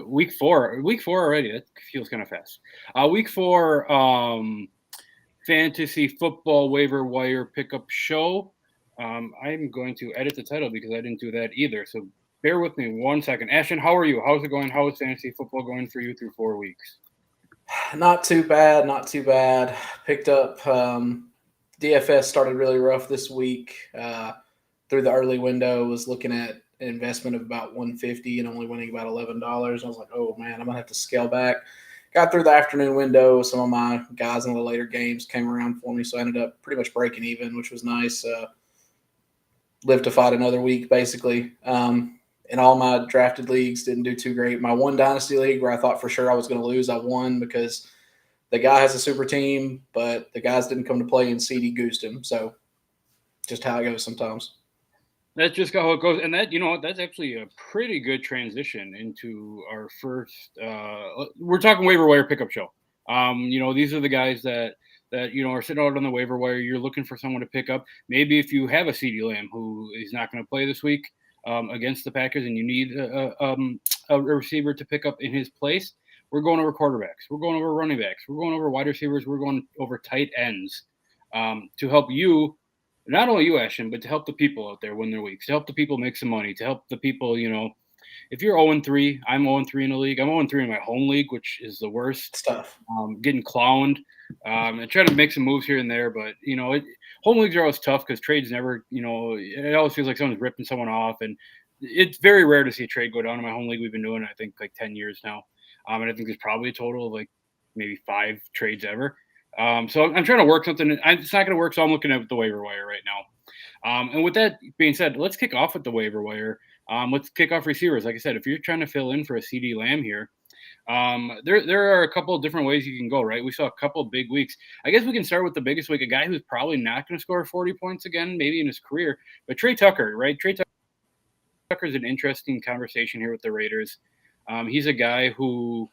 Week four already. That feels kind of fast. Week four, fantasy football waiver wire pickup show. I'm going to edit the title because I didn't do that either. So bear with me 1 second. Ashton, how are you? How's it going? How is fantasy football going for you through 4 weeks? Not too bad, not too bad. Picked up DFS started really rough this week. Through the early window, was looking at an investment of about 150 and only winning about $11. I was like, oh man, I'm gonna have to scale back. Got through the afternoon window. Some of my guys in the later games came around for me, so I ended up pretty much breaking even, which was nice. Live to fight another week, basically. In all my drafted leagues, didn't do too great. My one dynasty league where I thought for sure I was going to lose, I won because the guy has a super team, but the guys didn't come to play and CD goosed him. So just how it goes sometimes. That's just how it goes, and that that's actually a pretty good transition into our first. We're talking waiver wire pickup show. These are the guys that are sitting out on the waiver wire. You're looking for someone to pick up. Maybe if you have a CD Lamb who is not going to play this week against the Packers, and you need a receiver to pick up in his place, we're going over quarterbacks. We're going over running backs. We're going over wide receivers. We're going over tight ends to help you. Not only you, Ashton, but to help the people out there win their weeks, to help the people make some money, to help the people, if you're 0-3, I'm 0-3 in the league. I'm 0-3 in my home league, which is the worst. It's tough. Getting clowned. And trying to make some moves here and there, but home leagues are always tough because trades never, it always feels like someone's ripping someone off, and it's very rare to see a trade go down in my home league. We've been doing it, I think, like 10 years now, and I think there's probably a total of like maybe 5 trades ever. So I'm trying to work something. It's not going to work, so I'm looking at the waiver wire right now. And with that being said, let's kick off with the waiver wire. Let's kick off receivers. Like I said, if you're trying to fill in for a CD Lamb here, there are a couple of different ways you can go, right? We saw a couple of big weeks. I guess we can start with the biggest week, a guy who's probably not going to score 40 points again, maybe in his career, but Trey Tucker, right? Trey Tucker is an interesting conversation here with the Raiders. He's a guy who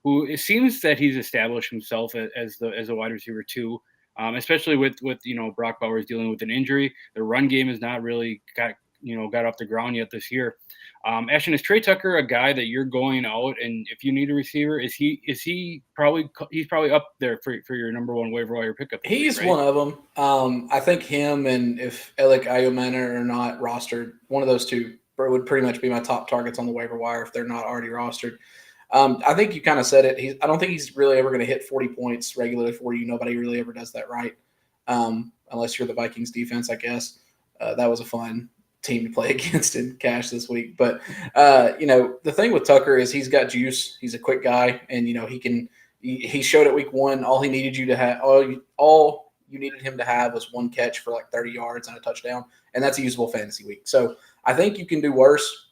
it seems that he's established himself as a wide receiver too, especially with Brock Bowers dealing with an injury. The run game has not really got off the ground yet this year. Ashton, is Trey Tucker a guy that you're going out, and if you need a receiver, he's probably up there for your number one waiver wire pickup? He's right? one of them. I think him and if Alec Ayomena are not rostered, one of those two would pretty much be my top targets on the waiver wire if they're not already rostered. I think you kind of said it. I don't think he's really ever going to hit 40 points regularly for you. Nobody really ever does that right, unless you're the Vikings defense, I guess. That was a fun team to play against in cash this week. But, the thing with Tucker is he's got juice. He's a quick guy, and, he showed at week 1 all he needed you to have. All you needed him to have was one catch for like 30 yards and a touchdown, and that's a usable fantasy week. So I think you can do worse.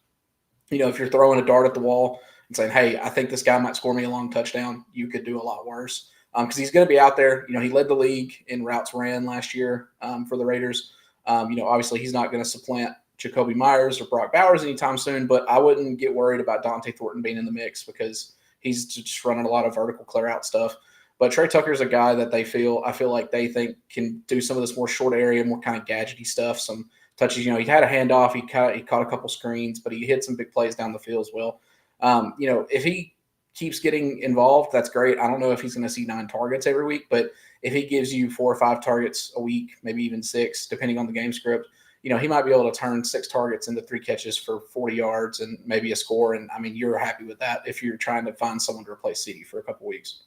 If you're throwing a dart at the wall and saying, hey, I think this guy might score me a long touchdown, you could do a lot worse because he's going to be out there. He led the league in routes ran last year for the Raiders. Obviously he's not going to supplant Jacoby Myers or Brock Bowers anytime soon, but I wouldn't get worried about Dante Thornton being in the mix because he's just running a lot of vertical clear out stuff. But Trey Tucker's a guy that I feel like they think can do some of this more short area, more kind of gadgety stuff, some touches. He had a handoff, he caught a couple screens, but he hit some big plays down the field as well. If he keeps getting involved, that's great. I don't know if he's going to see 9 targets every week, but if he gives you 4 or 5 targets a week, maybe even 6, depending on the game script, he might be able to turn 6 targets into 3 catches for 40 yards and maybe a score. And you're happy with that if you're trying to find someone to replace CD for a couple weeks.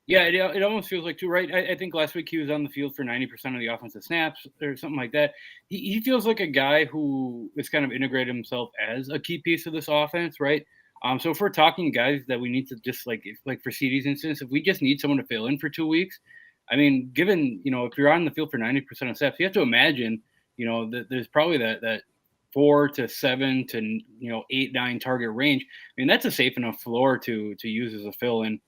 Yeah, it almost feels like too, right? I think last week he was on the field for 90% of the offensive snaps or something like that. He feels like a guy who is kind of integrated himself as a key piece of this offense, right? So if we're talking guys that we need to just like for CD's instance, if we just need someone to fill in for 2 weeks, given, if you're on the field for 90% of snaps, you have to imagine, that there's probably that 4 to 7 to 8, 9 target range. That's a safe enough floor to use as a fill in.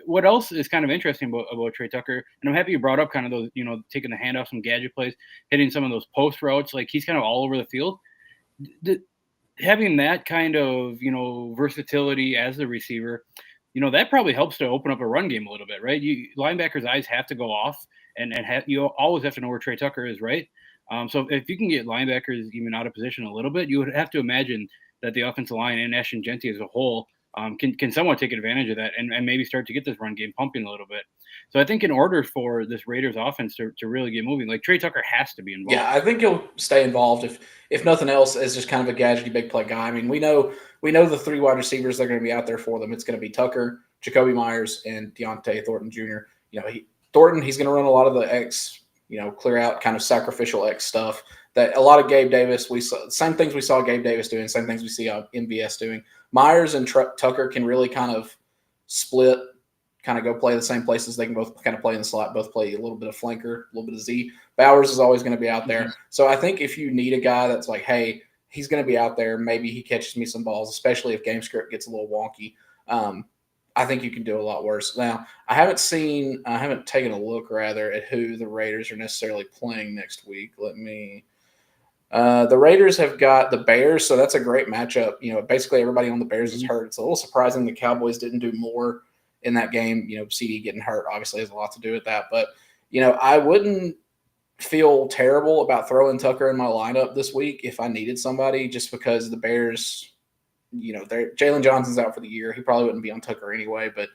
What else is kind of interesting about Trey Tucker, and I'm happy you brought up kind of those, taking the handoff, some gadget plays, hitting some of those post routes, like he's kind of all over the field. Having that kind of, versatility as a receiver, that probably helps to open up a run game a little bit, right? Linebackers' eyes have to go off, and you always have to know where Trey Tucker is, right? So if you can get linebackers even out of position a little bit, you would have to imagine that the offensive line and Ashton Genty as a whole can somewhat take advantage of that and maybe start to get this run game pumping a little bit. So I think in order for this Raiders offense to really get moving, like Trey Tucker has to be involved. Yeah, I think he'll stay involved if nothing else as just kind of a gadgety big play guy. I mean, we know the 3 wide receivers that are going to be out there for them. It's going to be Tucker, Jacoby Myers, and Deontay Thornton Jr. You know, Thornton, he's going to run a lot of the X, clear out kind of sacrificial X stuff that a lot of Gabe Davis, we saw same things we saw Gabe Davis doing, same things we see MVS doing. Myers and Tucker can really kind of split, kind of go play the same places. They can both kind of play in the slot, both play a little bit of flanker, a little bit of Z. Bowers is always going to be out there. So I think if you need a guy that's like, hey, he's going to be out there, maybe he catches me some balls, especially if game script gets a little wonky. I think you can do a lot worse. Now, I haven't taken a look rather at who the Raiders are necessarily playing next week. The Raiders have got the Bears, so that's a great matchup. Basically everybody on the Bears is hurt. It's a little surprising the Cowboys didn't do more in that game. CD getting hurt obviously has a lot to do with that. But, I wouldn't feel terrible about throwing Tucker in my lineup this week if I needed somebody, just because the Bears, Jalen Johnson's out for the year. He probably wouldn't be on Tucker anyway, but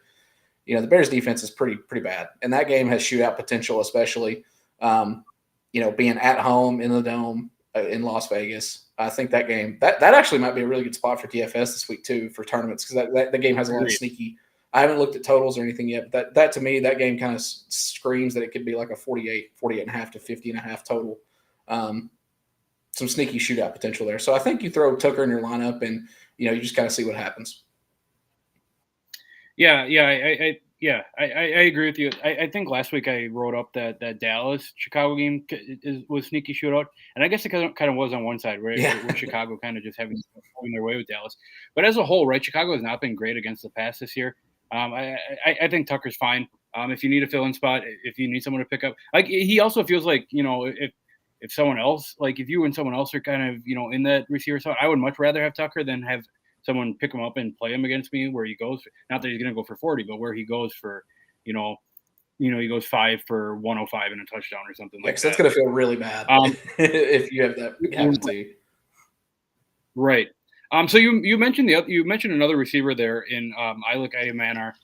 the Bears defense is pretty bad. And that game has shootout potential, especially, being at home in the Dome in Las Vegas. I think that game, that actually might be a really good spot for DFS this week too, for tournaments. Cause that game has a lot of sneaky. I haven't looked at totals or anything yet, but that to me, that game kind of screams that it could be like a 48 and a half to 50 and a half total. Some sneaky shootout potential there. So I think you throw Tucker in your lineup and, you just kind of see what happens. Yeah. I agree with you. I think last week I wrote up that Dallas Chicago game was sneaky shootout, and I guess it kind of was on one side, right? Yeah. With Chicago kind of just having their way with Dallas, but as a whole, right? Chicago has not been great against the pass this year. I think Tucker's fine. If you need a fill-in spot, if you need someone to pick up, like he also feels like if someone else, like if you and someone else are kind of in that receiver spot, I would much rather have Tucker than have someone pick him up and play him against me where he goes. Not that he's going to go for 40, but where he goes for he goes 5 for 105 and a touchdown or something like that. That's going to feel really bad if you have that happen to you. Right. So you mentioned another receiver there in Ilek Ayamanar.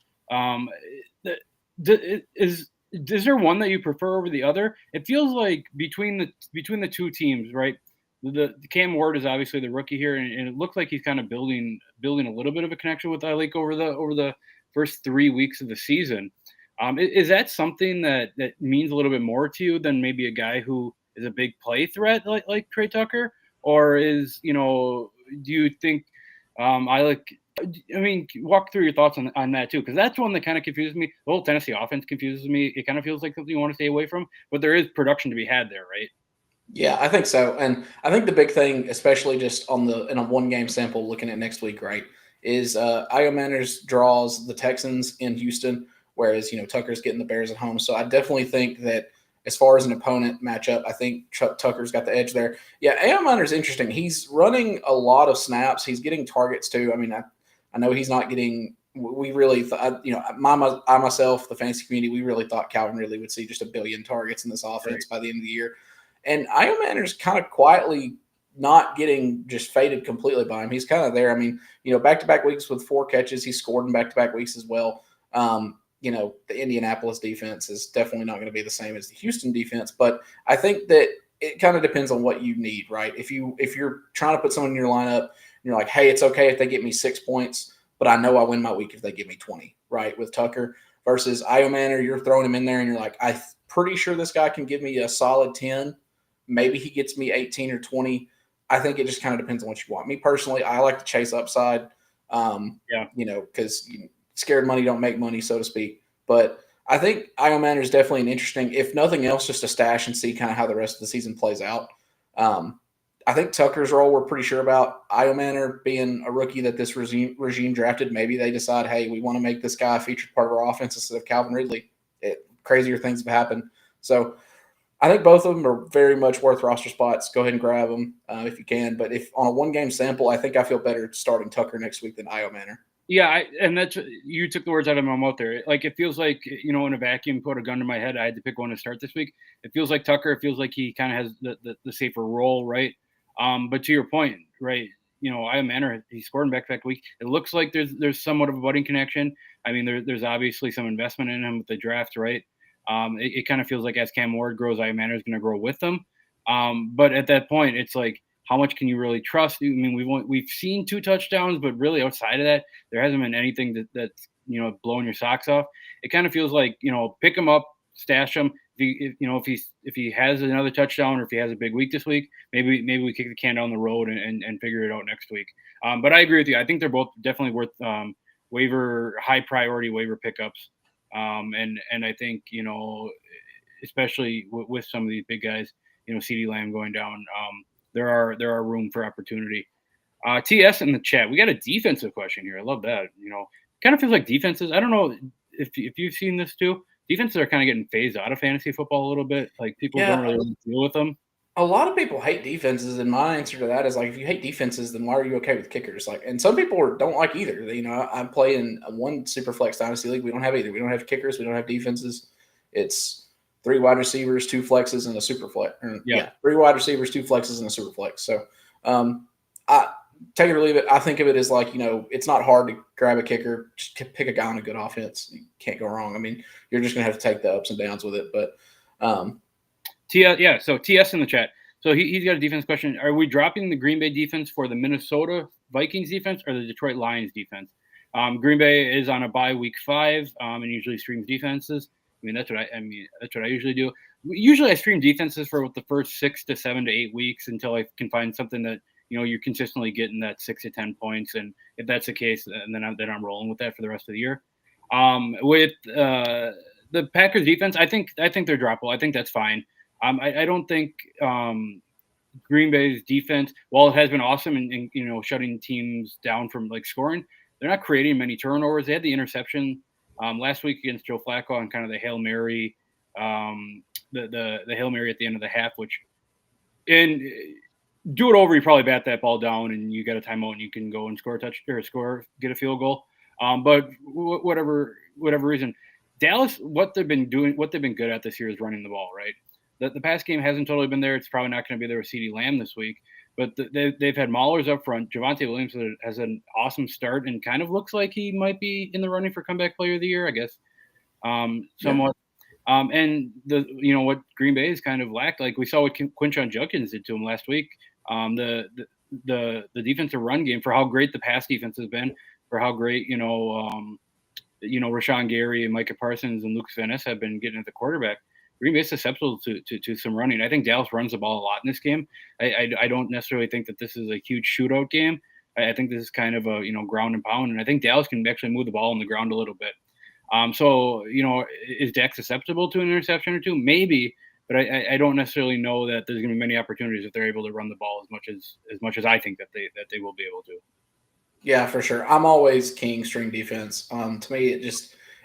Is there one that you prefer over the other? It feels like between the two teams, right? The Cam Ward is obviously the rookie here, and it looks like he's kind of building a little bit of a connection with Ilek over the first 3 weeks of the season. Is that something that means a little bit more to you than maybe a guy who is a big play threat like Trey Tucker, or do you think Ilek? I mean, walk through your thoughts on that too, because that's one that kind of confuses me. The whole Tennessee offense confuses me. It kind of feels like something you want to stay away from, but there is production to be had there, right? Yeah, I think so. And I think the big thing, especially just in a one-game sample looking at next week, right, is Ayamaner's draws the Texans in Houston, whereas, Tucker's getting the Bears at home. So I definitely think that as far as an opponent matchup, I think Tucker's got the edge there. Yeah, Ayamaner's interesting. He's running a lot of snaps. He's getting targets too. I mean, I know he's not getting – we really thought, I myself, the fantasy community, we really thought Calvin Ridley would see just 1 billion targets in this offense by the end of the year. And Ayamaner's kind of quietly not getting just faded completely by him. He's kind of there. I mean, back-to-back weeks with 4 catches. He scored in back-to-back weeks as well. The Indianapolis defense is definitely not going to be the same as the Houston defense. But I think that it kind of depends on what you need, right? If you're trying to put someone in your lineup and you're like, hey, it's okay if they get me 6 points, but I know I win my week if they give me 20, right, with Tucker versus Ayamaner, you're throwing him in there and you're like, I'm pretty sure this guy can give me a solid 10. Maybe he gets me 18 or 20. I think it just kind of depends on what you want. Me personally, I like to chase upside, because scared money don't make money, so to speak. But I think Ayamaner is definitely an interesting, if nothing else, just a stash and see kind of how the rest of the season plays out. I think Tucker's role we're pretty sure about. Ayamaner being a rookie that this regime drafted, maybe they decide, hey, we want to make this guy a featured part of our offense instead of Calvin Ridley. Crazier things have happened. So I think both of them are very much worth roster spots. Go ahead and grab them if you can. But if on a one-game sample, I think I feel better starting Tucker next week than Ayamaner. Yeah, and that's you took the words out of my mouth there. Like it feels like in a vacuum, put a gun to my head. I had to pick one to start this week. It feels like Tucker. It feels like he kind of has the safer role, right? But to your point, right? Io Manor, he scored in back-to-back week. It looks like there's somewhat of a budding connection. I mean, there's obviously some investment in him with the draft, right? It kind of feels like as Cam Ward grows, Io Manor is going to grow with them. But at that point, it's like, how much can you really trust? I mean, we've seen 2 touchdowns, but really outside of that, there hasn't been anything that's blowing your socks off. It kind of feels like pick him up, stash him. If he has another touchdown or if he has a big week this week, maybe we kick the can down the road and figure it out next week. But I agree with you. I think they're both definitely worth high priority waiver pickups. And I think especially with some of these big guys, CeeDee Lamb going down, there are room for opportunity. TS in the chat, we got a defensive question here. I love that. Kind of feels like defenses. I don't know if you've seen this too. Defenses are kind of getting phased out of fantasy football a little bit. Like people don't really want to deal with them. A lot of people hate defenses, and my answer to that is like, if you hate defenses, then why are you okay with kickers? Like, and some people don't like either. I play in one super flex dynasty league. We don't have either. We don't have kickers. We don't have defenses. It's 3 wide receivers, 2 flexes, and a super flex. 3 wide receivers, 2 flexes, and a super flex. So, I take it or leave it. I think of it as like, it's not hard to grab a kicker. Just pick a guy on a good offense. You can't go wrong. I mean, you're just going to have to take the ups and downs with it. But so TS in the chat. So he's got a defense question. Are we dropping the Green Bay defense for the Minnesota Vikings defense or the Detroit Lions defense? Green Bay is on a bye week 5 and usually streams defenses. I mean, that's what I usually do. Usually I stream defenses for the first 6 to 7 to 8 weeks until I can find something that you're consistently getting that 6 to 10 points, and if that's the case, then I'm rolling with that for the rest of the year. With the Packers defense, I think they're droppable. I think that's fine. I don't think Green Bay's defense, while it has been awesome in shutting teams down from like scoring, they're not creating many turnovers. They had the interception last week against Joe Flacco on kind of the Hail Mary, the Hail Mary at the end of the half, which do it over, you probably bat that ball down and you get a timeout and you can go and get a field goal. But whatever reason, Dallas, what they've been good at this year is running the ball, right? The pass game hasn't totally been there. It's probably not going to be there with CeeDee Lamb this week, but they've had Maulers up front. Javonte Williams has an awesome start and kind of looks like he might be in the running for comeback player of the year, I guess, somewhat. Yeah. And what Green Bay has kind of lacked, like we saw what Quinshon Judkins did to him last week. The defensive run game, for how great the pass defense has been, for how great Rashawn Gary and Micah Parsons and Lucas Van Ness have been getting at the quarterback. Green Bay is susceptible to some running. I think Dallas runs the ball a lot in this game. I don't necessarily think that this is a huge shootout game. I think this is kind of a ground and pound, and I think Dallas can actually move the ball on the ground a little bit. So is Dak susceptible to an interception or two? Maybe, but I don't necessarily know that there's going to be many opportunities if they're able to run the ball as much as I think that they will be able to. Yeah, for sure. I'm always king string defense. To me,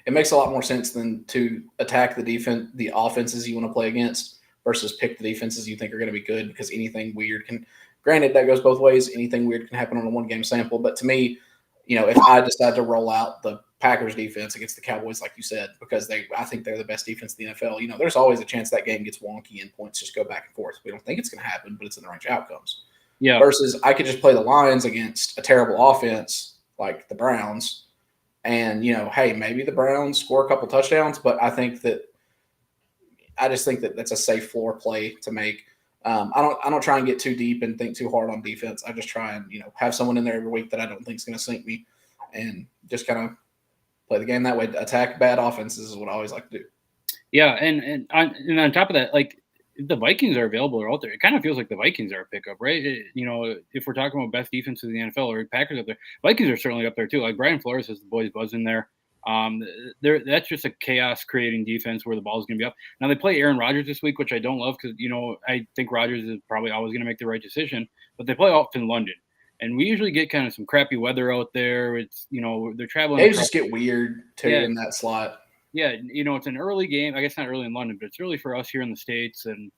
it makes a lot more sense than to attack the offenses you want to play against versus pick the defenses you think are going to be good, because anything weird can. Granted, that goes both ways. Anything weird can happen on a 1-game sample. But to me, if I decide to roll out the Packers defense against the Cowboys, like you said, because I think they're the best defense in the NFL, there's always a chance that game gets wonky and points just go back and forth. We don't think it's going to happen, but it's in the range of outcomes. Yeah. Versus I could just play the Lions against a terrible offense like the Browns, and hey, maybe the Browns score a couple touchdowns, but I just think that that's a safe floor play to make. I don't try and get too deep and think too hard on defense. I just try and have someone in there every week that I don't think is going to sink me, and just kind of play the game that way. Attack bad offenses is what I always like to do. Yeah, and on top of that, like, if the Vikings are available or out there, it kind of feels like the Vikings are a pickup, right? If we're talking about best defenses in the NFL or Packers up there, Vikings are certainly up there too. Like Brian Flores has the boys buzzing there. That's just a chaos creating defense where the ball is going to be up. Now they play Aaron Rodgers this week, which I don't love because I think Rodgers is probably always going to make the right decision. But they play off in London, and we usually get kind of some crappy weather out there. It's they're traveling. They just get weird too in that slot. Yeah, it's an early game. I guess not early in London, but it's early for us here in the States. And,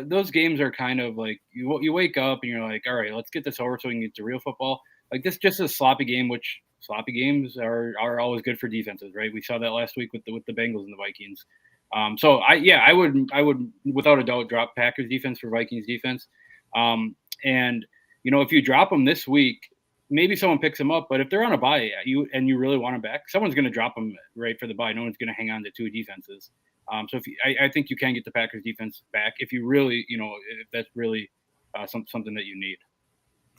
those games are kind of like you wake up and you're like, all right, let's get this over so we can get to real football. Like this just a sloppy game, which sloppy games are always good for defenses, right? We saw that last week with the Bengals and the Vikings. So I would without a doubt drop Packers defense for Vikings defense. And if you drop him this week, maybe someone picks him up. But if they're on a bye, you really want him back, someone's going to drop him right for the bye. No one's going to hang on to two defenses. So I think you can get the Packers defense back if you really, if that's really something that you need.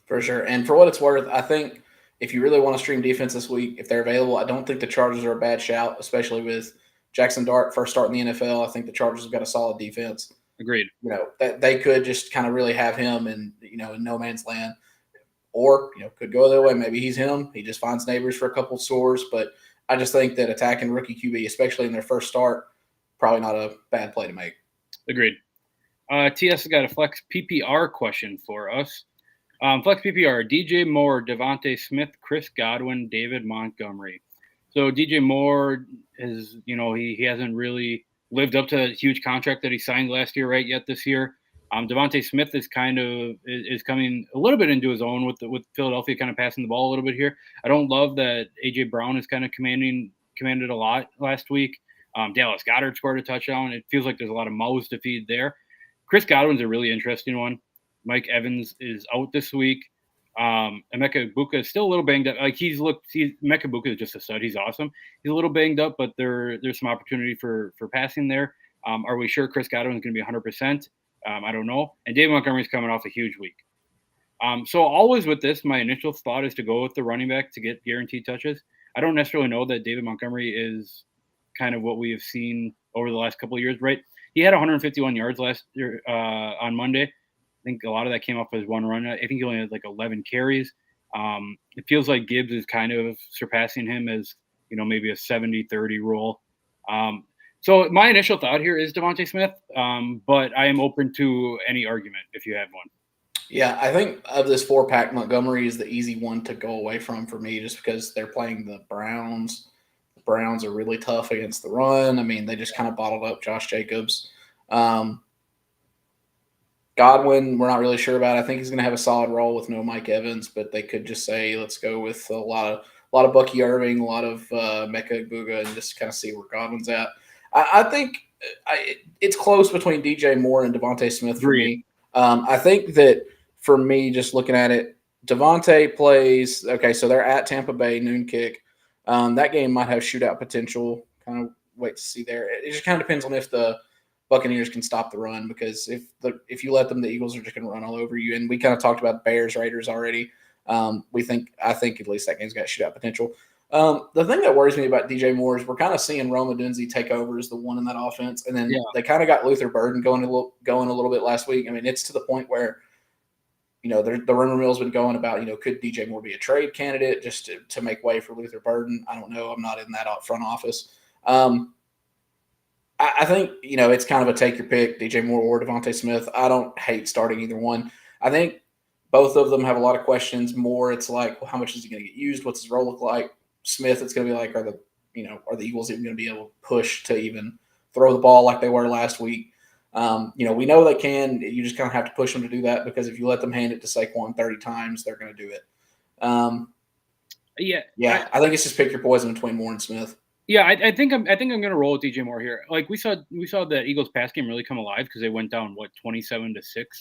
For sure. And for what it's worth, I think if you really want to stream defense this week, if they're available, I don't think the Chargers are a bad shout, especially with Jackson Dart first start in the NFL. I think the Chargers have got a solid defense. Agreed. That they could just kind of really have him in no man's land, or could go the other way. Maybe he's him. He just finds neighbors for a couple of scores. But I just think that attacking rookie QB, especially in their first start, probably not a bad play to make. Agreed. TS has got a flex PPR question for us. Flex PPR: DJ Moore, Devontae Smith, Chris Godwin, David Montgomery. So DJ Moore is, he hasn't really lived up to that huge contract that he signed last year, right? Yet this year, Devontae Smith is is coming a little bit into his own with Philadelphia kind of passing the ball a little bit here. I don't love that AJ Brown is kind of commanded a lot last week. Dallas Goedert scored a touchdown. It feels like there's a lot of mouths to feed there. Chris Godwin's a really interesting one. Mike Evans is out this week. Emeka Egbuka is still a little banged up. Like Emeka Egbuka is just a stud. He's awesome. He's a little banged up, but there's some opportunity for passing there. Are we sure Chris Godwin is going to be 100%? I don't know. And David Montgomery is coming off a huge week. So always with this, my initial thought is to go with the running back to get guaranteed touches. I don't necessarily know that David Montgomery is kind of what we have seen over the last couple of years, right? He had 151 yards last year on Monday. I think a lot of that came off his one run. I think he only had like 11 carries. It feels like Gibbs is kind of surpassing him as, maybe a 70-30 role. So my initial thought here is Devontae Smith, but I am open to any argument if you have one. Yeah, I think of this 4-pack, Montgomery is the easy one to go away from for me just because they're playing the Browns. The Browns are really tough against the run. I mean, they just kind of bottled up Josh Jacobs. Godwin, we're not really sure about. I think he's going to have a solid role with no Mike Evans, but they could just say, let's go with a lot of Bucky Irving, a lot of Emeka Egbuka, and just kind of see where Godwin's at. I think it's close between DJ Moore and Devontae Smith for me. I think that for me, just looking at it, Devontae plays, okay, so they're at Tampa Bay, noon kick. That game might have shootout potential. Kind of wait to see there. It just kind of depends on if the Buccaneers can stop the run, because if you let them, the Eagles are just going to run all over you. And we kind of talked about Bears, Raiders already. I think at least that game's got shootout potential. The thing that worries me about DJ Moore is we're kind of seeing Rome Odunze take over as the one in that offense, and then they kind of got Luther Burden going a little bit last week. I mean, it's to the point where the rumor mill's been going about could DJ Moore be a trade candidate just to make way for Luther Burden? I don't know. I'm not in that front office. I think it's kind of a take your pick, DJ Moore or Devontae Smith. I don't hate starting either one. I think both of them have a lot of questions. Moore, it's like, well, how much is he going to get used? What's his role look like? Smith, it's going to be like, are the Eagles even going to be able to push to even throw the ball like they were last week? We know they can. You just kind of have to push them to do that, because if you let them hand it to Saquon 30 times, they're going to do it. I think it's just pick your poison between Moore and Smith. Yeah, I think I'm going to roll with DJ Moore here. Like we saw the Eagles pass game really come alive because they went down 27-6,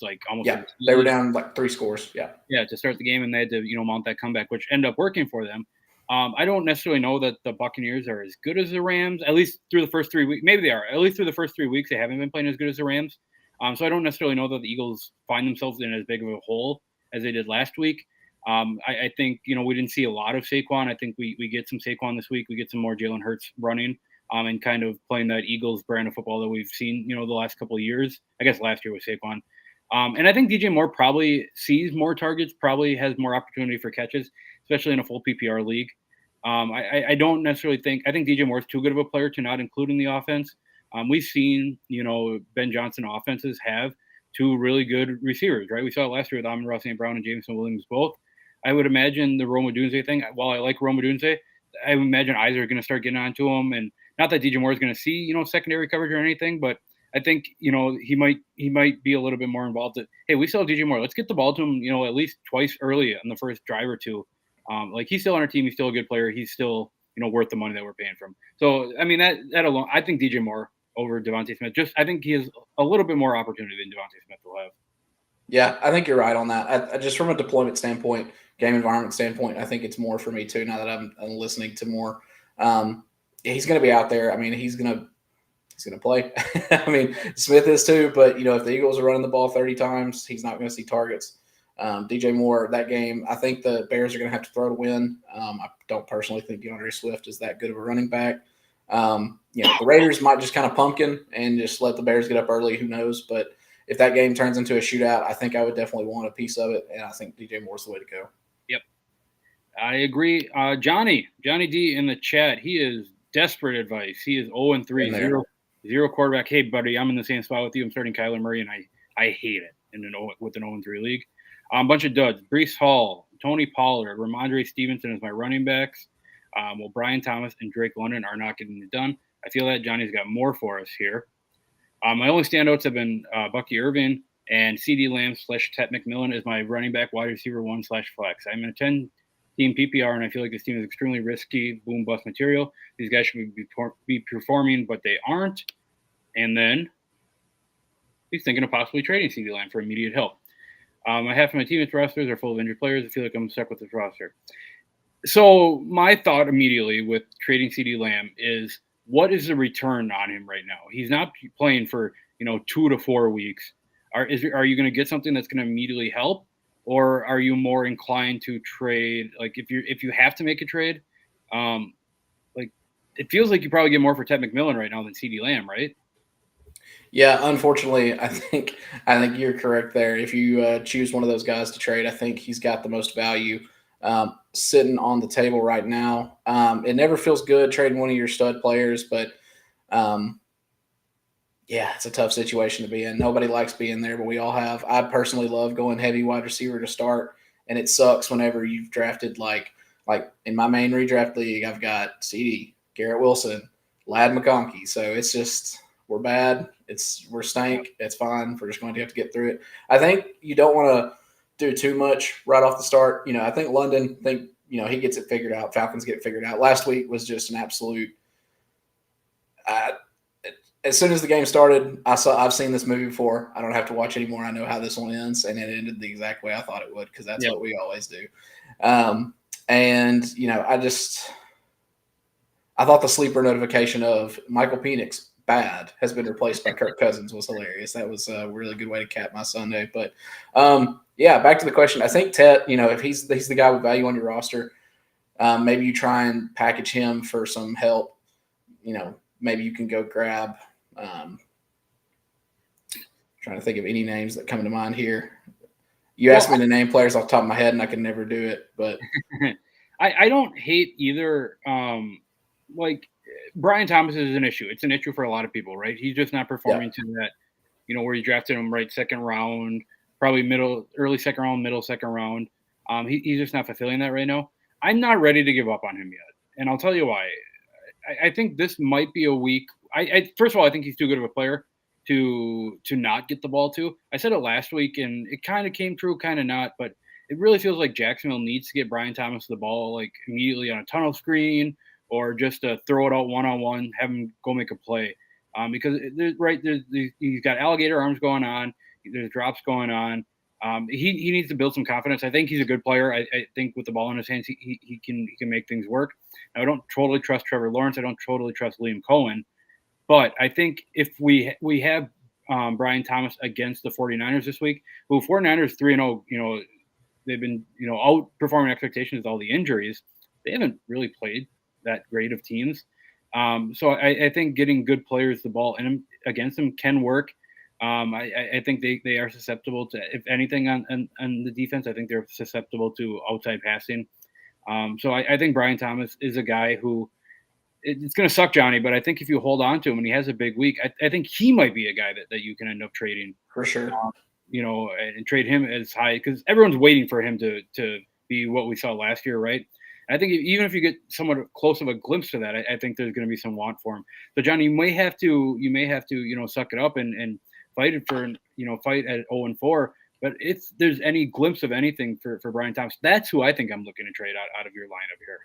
like almost. Yeah, they were down like 3 scores. Yeah, to start the game, and they had to mount that comeback, which ended up working for them. I don't necessarily know that the Buccaneers are as good as the Rams, at least through the first 3 weeks. Maybe they are. At least through the first 3 weeks, they haven't been playing as good as the Rams. So I don't necessarily know that the Eagles find themselves in as big of a hole as they did last week. I think, we didn't see a lot of Saquon. I think we get some Saquon this week. We get some more Jalen Hurts running and kind of playing that Eagles brand of football that we've seen, the last couple of years. I guess last year was Saquon. And I think DJ Moore probably sees more targets, probably has more opportunity for catches, especially in a full PPR league. I don't necessarily think – I think DJ Moore is too good of a player to not include in the offense. We've seen, Ben Johnson offenses have 2 really good receivers, right? We saw it last year with Amon-Ra St. Brown and Jameson Williams both. I would imagine the Rome Odunze thing, while I like Rome Odunze, I would imagine eyes are going to start getting onto him. And not that DJ Moore is going to see, secondary coverage or anything, but I think, he might be a little bit more involved. Hey, we still have DJ Moore. Let's get the ball to him, at least twice early on the first drive or two. He's still on our team. He's still a good player. He's still, worth the money that we're paying for him. So, I mean, that alone, I think DJ Moore over Devontae Smith. I think he has a little bit more opportunity than Devontae Smith will have. Yeah, I think you're right on that. I just from a deployment standpoint, game environment standpoint, I think it's more for me too. Now that I'm listening to more, he's going to be out there. I mean, he's going to play. I mean, Smith is too, but if the Eagles are running the ball 30 times, he's not going to see targets. DJ Moore, that game, I think the Bears are going to have to throw to win. I don't personally think DeAndre Swift is that good of a running back. The Raiders might just kind of pumpkin and just let the Bears get up early. Who knows? But if that game turns into a shootout, I think I would definitely want a piece of it, and I think DJ Moore's the way to go. Yep, I agree. Johnny D in the chat, he is desperate advice. He is 0-3, zero quarterback. Hey, buddy, I'm in the same spot with you. I'm starting Kyler Murray, and I hate it with an 0-3 league. A bunch of duds. Breece Hall, Tony Pollard, Ramondre Stevenson as my running backs. Well, Brian Thomas and Drake London are not getting it done. I feel that Johnny's got more for us here. My only standouts have been Bucky Irvin and CeeDee Lamb / Ted McMillan as my running back, wide receiver 1 / flex. I'm in a 10-team PPR, and I feel like this team is extremely risky, boom bust material. These guys should be performing, but they aren't. And then he's thinking of possibly trading CeeDee Lamb for immediate help. Half of my teammates' rosters are full of injured players. I feel like I'm stuck with this roster. So my thought immediately with trading CeeDee Lamb is, what is the return on him right now? He's not playing for 2 to 4 weeks. Are you going to get something that's going to immediately help, or are you more inclined to trade? Like if you have to make a trade, like it feels like you probably get more for Ted McMillan right now than CeeDee Lamb, right? Yeah, unfortunately, I think you're correct there. If you choose one of those guys to trade, I think he's got the most value sitting on the table right now. It never feels good trading one of your stud players, but it's a tough situation to be in. Nobody likes being there, but we all have. I personally love going heavy wide receiver to start, and it sucks whenever you've drafted like in my main redraft league, I've got CD, Garrett Wilson, Ladd McConkey. So it's just we're bad. We're stank. It's fine. We're just going to have to get through it. I think you don't want to do too much right off the start. I think London he gets it figured out. Falcons get it figured out. Last week was just an absolute. As soon as the game started, I've seen this movie before. I don't have to watch anymore. I know how this one ends, and it ended the exact way I thought it would because that's what we always do. I thought the sleeper notification of Michael Penix bad has been replaced by Kirk Cousins was hilarious. That was a really good way to cap my Sunday. But back to the question. I think Ted, if he's the guy with value on your roster, maybe you try and package him for some help. Maybe you can go grab. Trying to think of any names that come to mind here. You asked me to name players off the top of my head, and I can never do it. But I don't hate either. Brian Thomas is an issue. It's an issue for a lot of people, right? He's just not performing to that, where you drafted him right second round, probably early second round, middle second round. He's just not fulfilling that right now. I'm not ready to give up on him yet, and I'll tell you why. I think this might be a week. First of all, I think he's too good of a player to not get the ball to. I said it last week, and it kind of came true, kind of not. But it really feels like Jacksonville needs to get Brian Thomas the ball like immediately on a tunnel screen, or just to throw it out one-on-one, have him go make a play. Because he's got alligator arms going on. There's drops going on. He needs to build some confidence. I think he's a good player. I think with the ball in his hands, he can make things work. Now, I don't totally trust Trevor Lawrence. I don't totally trust Liam Cohen. But I think if we have Brian Thomas against the 49ers this week, who 49ers 3-0, they've been outperforming expectations with all the injuries. They haven't really played that great of teams. So I think getting good players the ball against them can work. I think they are susceptible to, if anything, on the defense. I think they're susceptible to outside passing. So I think Brian Thomas is a guy who it's going to suck, Johnny, but I think if you hold on to him and he has a big week, I think he might be a guy that you can end up trading for sure. And trade him as high because everyone's waiting for him to be what we saw last year, right? I think even if you get somewhat close of a glimpse to that, I think there's going to be some want for him. So, Johnny, you may have to suck it up and fight it for fight at 0-4. But if there's any glimpse of anything for Brian Thomas, that's who I think I'm looking to trade out of your lineup here.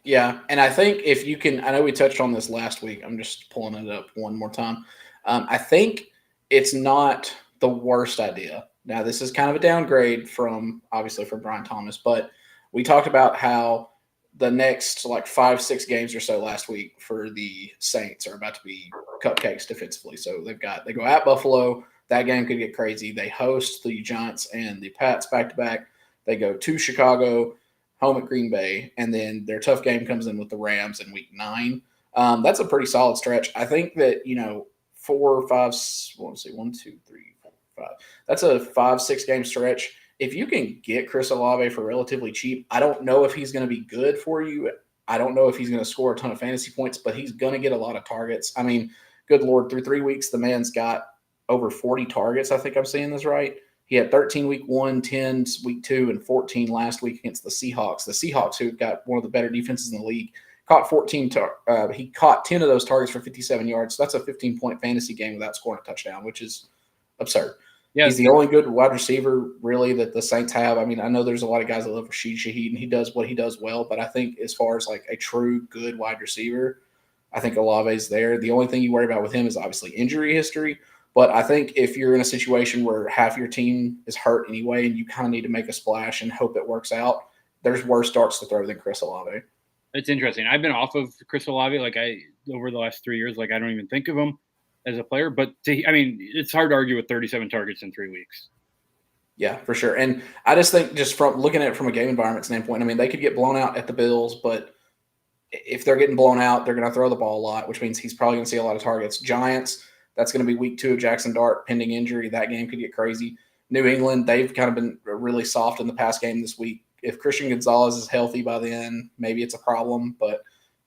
Yeah, and I think if you can, I know we touched on this last week. I'm just pulling it up one more time. I think it's not the worst idea. Now, this is kind of a downgrade from obviously from Brian Thomas, but we talked about how the next like 5-6 games or so last week for the Saints are about to be cupcakes defensively. So they go at Buffalo. That game could get crazy. They host the Giants and the Pats back to back. They go to Chicago, home at Green Bay, and then their tough game comes in with the Rams in Week 9. That's a pretty solid stretch. I think that 4, 5, let's see, 1, 2, 3, 4, 5. That's a 5-6 game stretch. If you can get Chris Olave for relatively cheap, I don't know if he's going to be good for you. I don't know if he's going to score a ton of fantasy points, but he's going to get a lot of targets. I mean, good Lord, through 3 weeks, the man's got over 40 targets. I think I'm saying this right. He had 13 week 1, 10 week 2, and 14 last week against the Seahawks. The Seahawks, who've got one of the better defenses in the league, caught 14. He caught 10 of those targets for 57 yards. So that's a 15-point fantasy game without scoring a touchdown, which is absurd. Yeah, he's the only good wide receiver really that the Saints have. I mean, I know there's a lot of guys that love Rashid Shaheed, and he does what he does well. But I think as far as like a true good wide receiver, I think Olave's there. The only thing you worry about with him is obviously injury history. But I think if you're in a situation where half your team is hurt anyway and you kind of need to make a splash and hope it works out, there's worse darts to throw than Chris Olave. It's interesting. I've been off of Chris Olave over the last 3 years. Like I don't even think of him as a player. But it's hard to argue with 37 targets in 3 weeks. Yeah, for sure. And I just think just from looking at it from a game environment standpoint, I mean, they could get blown out at the Bills, but if they're getting blown out, they're going to throw the ball a lot, which means he's probably going to see a lot of targets. Giants, that's going to be week 2 of Jackson Dart, pending injury. That game could get crazy. New England, they've kind of been really soft in the pass game this week. If Christian Gonzalez is healthy by then, maybe it's a problem, but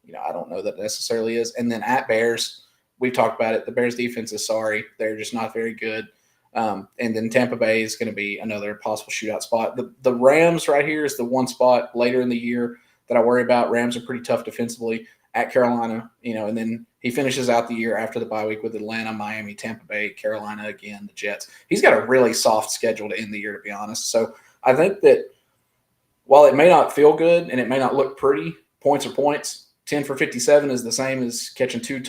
I don't know that necessarily is. And then at Bears, we've talked about it. The Bears defense is sorry. They're just not very good. And then Tampa Bay is going to be another possible shootout spot. The Rams right here is the one spot later in the year that I worry about. Rams are pretty tough defensively at Carolina, and then he finishes out the year after the bye week with Atlanta, Miami, Tampa Bay, Carolina again, the Jets. He's got a really soft schedule to end the year, to be honest. So I think that while it may not feel good and it may not look pretty, points are points. 10 for 57 is the same as catching two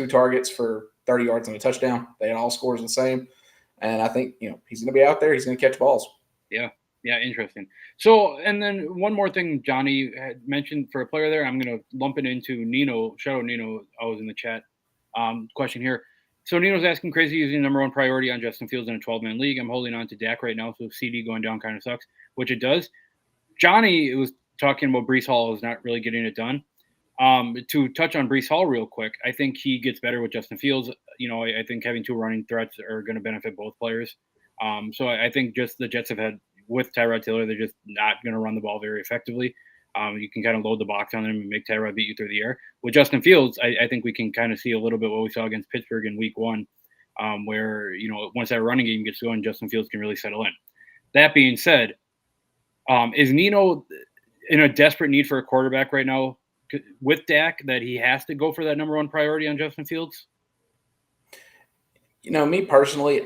targets for 30 yards and a touchdown. They all scores the same. And I think, he's going to be out there. He's going to catch balls. Yeah. Yeah. Interesting. So, and then one more thing Johnny had mentioned for a player there, I'm going to lump it into Nino. Shout out Nino. I was in the chat question here. So Nino's asking, crazy using number 1 priority on Justin Fields in a 12-man league. I'm holding on to Dak right now. So CD going down kind of sucks, which it does. Johnny was talking about Breece Hall is not really getting it done. To touch on Breece Hall real quick, I think he gets better with Justin Fields. I think having 2 running threats are going to benefit both players. So I think just the Jets have had with Tyrod Taylor, they're just not going to run the ball very effectively. You can kind of load the box on them and make Tyrod beat you through the air. With Justin Fields, I think we can kind of see a little bit what we saw against Pittsburgh in Week 1, where once that running game gets going, Justin Fields can really settle in. That being said, is Nino in a desperate need for a quarterback right now with Dak that he has to go for that number 1 priority on Justin Fields? Me personally,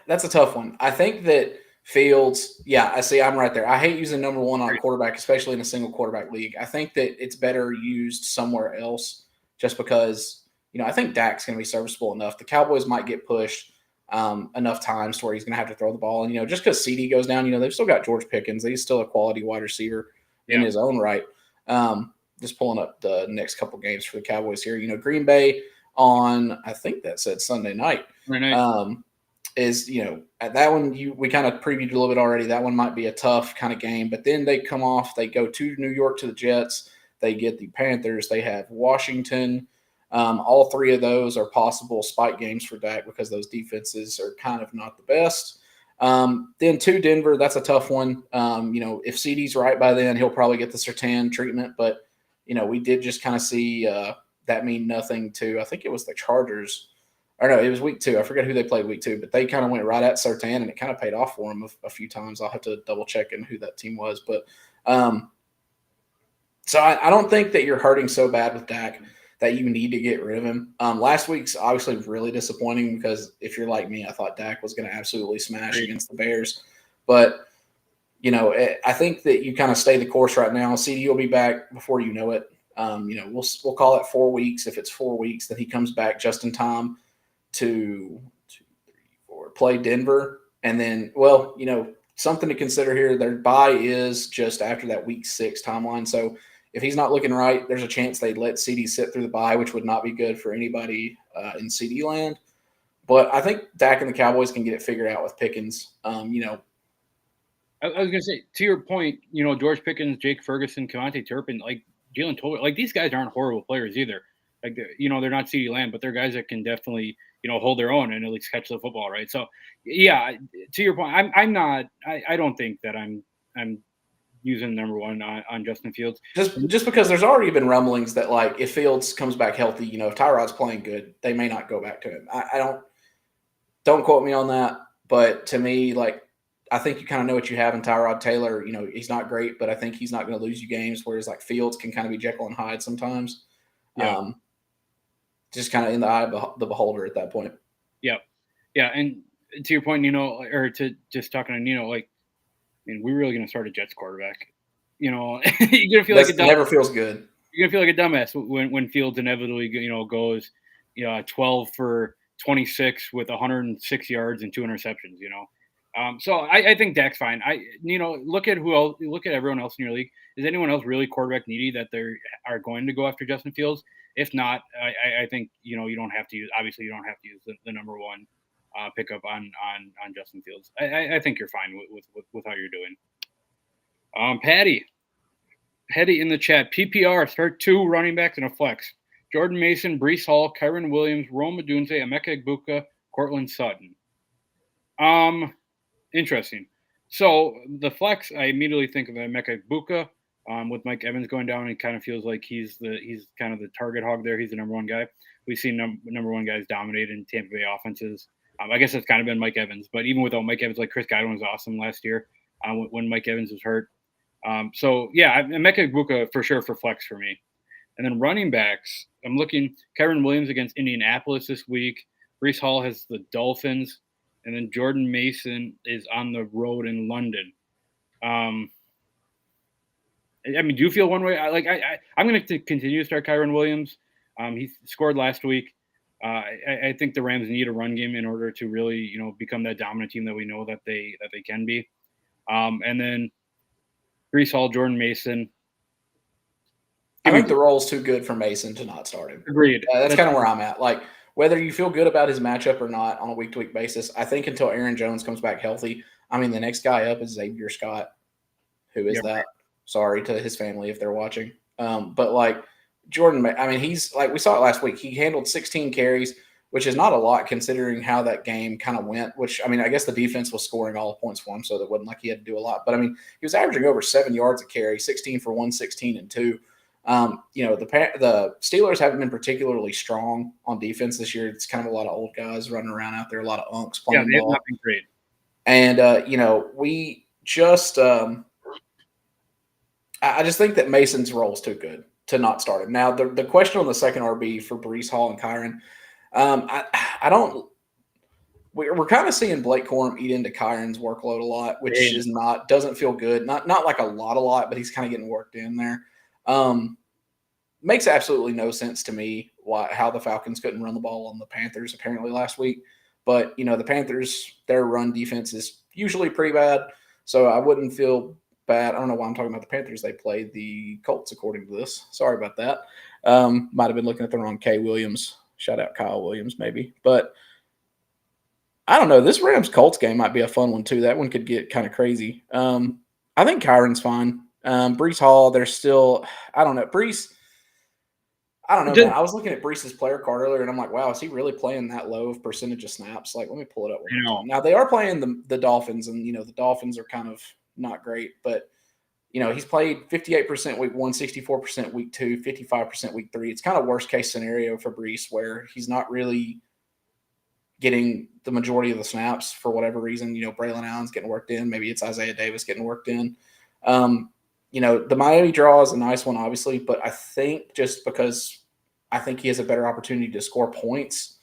that's a tough one. I think that Fields, I'm right there. I hate using number 1 on a quarterback, especially in a single quarterback league. I think that it's better used somewhere else just because, I think Dak's going to be serviceable enough. The Cowboys might get pushed enough times to where he's going to have to throw the ball. And, just because CD goes down, they've still got George Pickens. He's still a quality wide receiver in his own right. Just pulling up the next couple games for the Cowboys here. Green Bay on, I think that said Sunday night. Is, at that one, we kind of previewed a little bit already. That one might be a tough kind of game. But then they come off, they go to New York to the Jets. They get the Panthers. They have Washington. All 3 of those are possible spike games for Dak because those defenses are kind of not the best. Then to Denver, that's a tough one. If CD's right by then, he'll probably get the Surtain treatment. But, we did just kind of see that mean nothing to, I think it was the Chargers. Or no, it was week 2. I forget who they played week 2, but they kind of went right at Surtain, and it kind of paid off for him a few times. I'll have to double check in who that team was. But so I don't think that you're hurting so bad with Dak that you need to get rid of him. Last week's obviously really disappointing because if you're like me, I thought Dak was going to absolutely smash against the Bears. But, I think that you kind of stay the course right now. CD will be back before you know it. We'll call it 4 weeks. If it's 4 weeks, then he comes back just in time to play Denver. And then, well, something to consider here. Their bye is just after that week 6 timeline. So if he's not looking right, there's a chance they'd let CD sit through the bye, which would not be good for anybody in CD land. But I think Dak and the Cowboys can get it figured out with Pickens. I was going to say, to your point, George Pickens, Jake Ferguson, Kevontae Turpin, like Jalen Tolbert, like these guys aren't horrible players either. Like, they're not CeeDee Lamb, but they're guys that can definitely, hold their own and at least catch the football, right? So, yeah, to your point, I'm not. I don't think that I'm using number one on Justin Fields. Just because there's already been rumblings that, like, if Fields comes back healthy, if Tyrod's playing good, they may not go back to him. I don't quote me on that, but to me, like, I think you kind of know what you have in Tyrod Taylor. He's not great, but I think he's not going to lose you games, whereas like Fields can kind of be Jekyll and Hyde sometimes. Yeah. Just kind of in the eye of the beholder at that point. Yeah. Yeah. And to your point, or to just talking to like, we're really going to start a Jets quarterback. You're going to feel like it never feels good. You're going to feel like a dumbass when Fields inevitably, goes, 12 for 26 with 106 yards and 2 interceptions, So I think Dak's fine. Look at everyone else in your league. Is anyone else really quarterback needy that they are going to go after Justin Fields? If not, I think you don't have to use. Obviously, you don't have to use the number one pickup on Justin Fields. I think you're fine with how you're doing. Patty in the chat. PPR start 2 running backs and a flex. Jordan Mason, Breece Hall, Kyren Williams, Rome Odunze, Emeka Egbuka, Cortland Sutton. Interesting. So the flex, I immediately think of Emeka Egbuka. With Mike Evans going down, it kind of feels like he's kind of the target hog there. He's the number one guy. We've seen number one guys dominate in Tampa Bay offenses. I guess it's kind of been Mike Evans, but even without Mike Evans, like Chris Godwin was awesome last year when Mike Evans was hurt. So yeah, Emeka Egbuka for sure for flex for me. And then running backs, I'm looking Kyren Williams against Indianapolis this week. Breece Hall has the Dolphins, and then Jordan Mason is on the road in London. Do you feel one way? I'm going to continue to start Kyren Williams. He scored last week. I think the Rams need a run game in order to really, become that dominant team that we know that they can be. And then Breece Hall, Jordan Mason. I think the role's too good for Mason to not start him. Agreed. That's kind of where I'm at. Like, whether you feel good about his matchup or not on a week-to-week basis, I think until Aaron Jones comes back healthy, the next guy up is Xavier Scott. Who is that? Sorry to his family if they're watching. But, like, Jordan, he's like we saw it last week. He handled 16 carries, which is not a lot considering how that game kind of went, which, I guess the defense was scoring all the points for him, so that wasn't like he had to do a lot. But, he was averaging over 7 yards a carry, 16 for 116 and 2. The Steelers haven't been particularly strong on defense this year. It's kind of a lot of old guys running around out there, a lot of unks playing ball. Yeah, ball. Not been great. And, we just I just think that Mason's role is too good to not start him. Now, the question on the second RB for Breece Hall and Kyren, I don't – we're kind of seeing Blake Corum eat into Kyren's workload a lot, which doesn't feel good. Not like a lot, but he's kind of getting worked in there. Makes absolutely no sense to me how the Falcons couldn't run the ball on the Panthers apparently last week. But, the Panthers, their run defense is usually pretty bad, so I wouldn't feel bad. I don't know why I'm talking about the Panthers. They played the Colts according to this. Sorry about that. Might have been looking at the wrong K. Williams. Shout out Kyle Williams maybe. But I don't know. This Rams-Colts game might be a fun one too. That one could get kind of crazy. I think Kyren's fine. Breece Hall, there's still – I don't know. Breece – I don't know, man. I was looking at Breece's player card earlier, and I'm like, wow, is he really playing that low of percentage of snaps? Like, let me pull it up. Now, they are playing the Dolphins, and, the Dolphins are kind of not great. But, he's played 58% week 1, 64% week 2, 55% week 3. It's kind of worst-case scenario for Breece where he's not really getting the majority of the snaps for whatever reason. Braylon Allen's getting worked in. Maybe it's Isaiah Davis getting worked in. The Miami draw is a nice one, obviously, but I think just because I think he has a better opportunity to score points,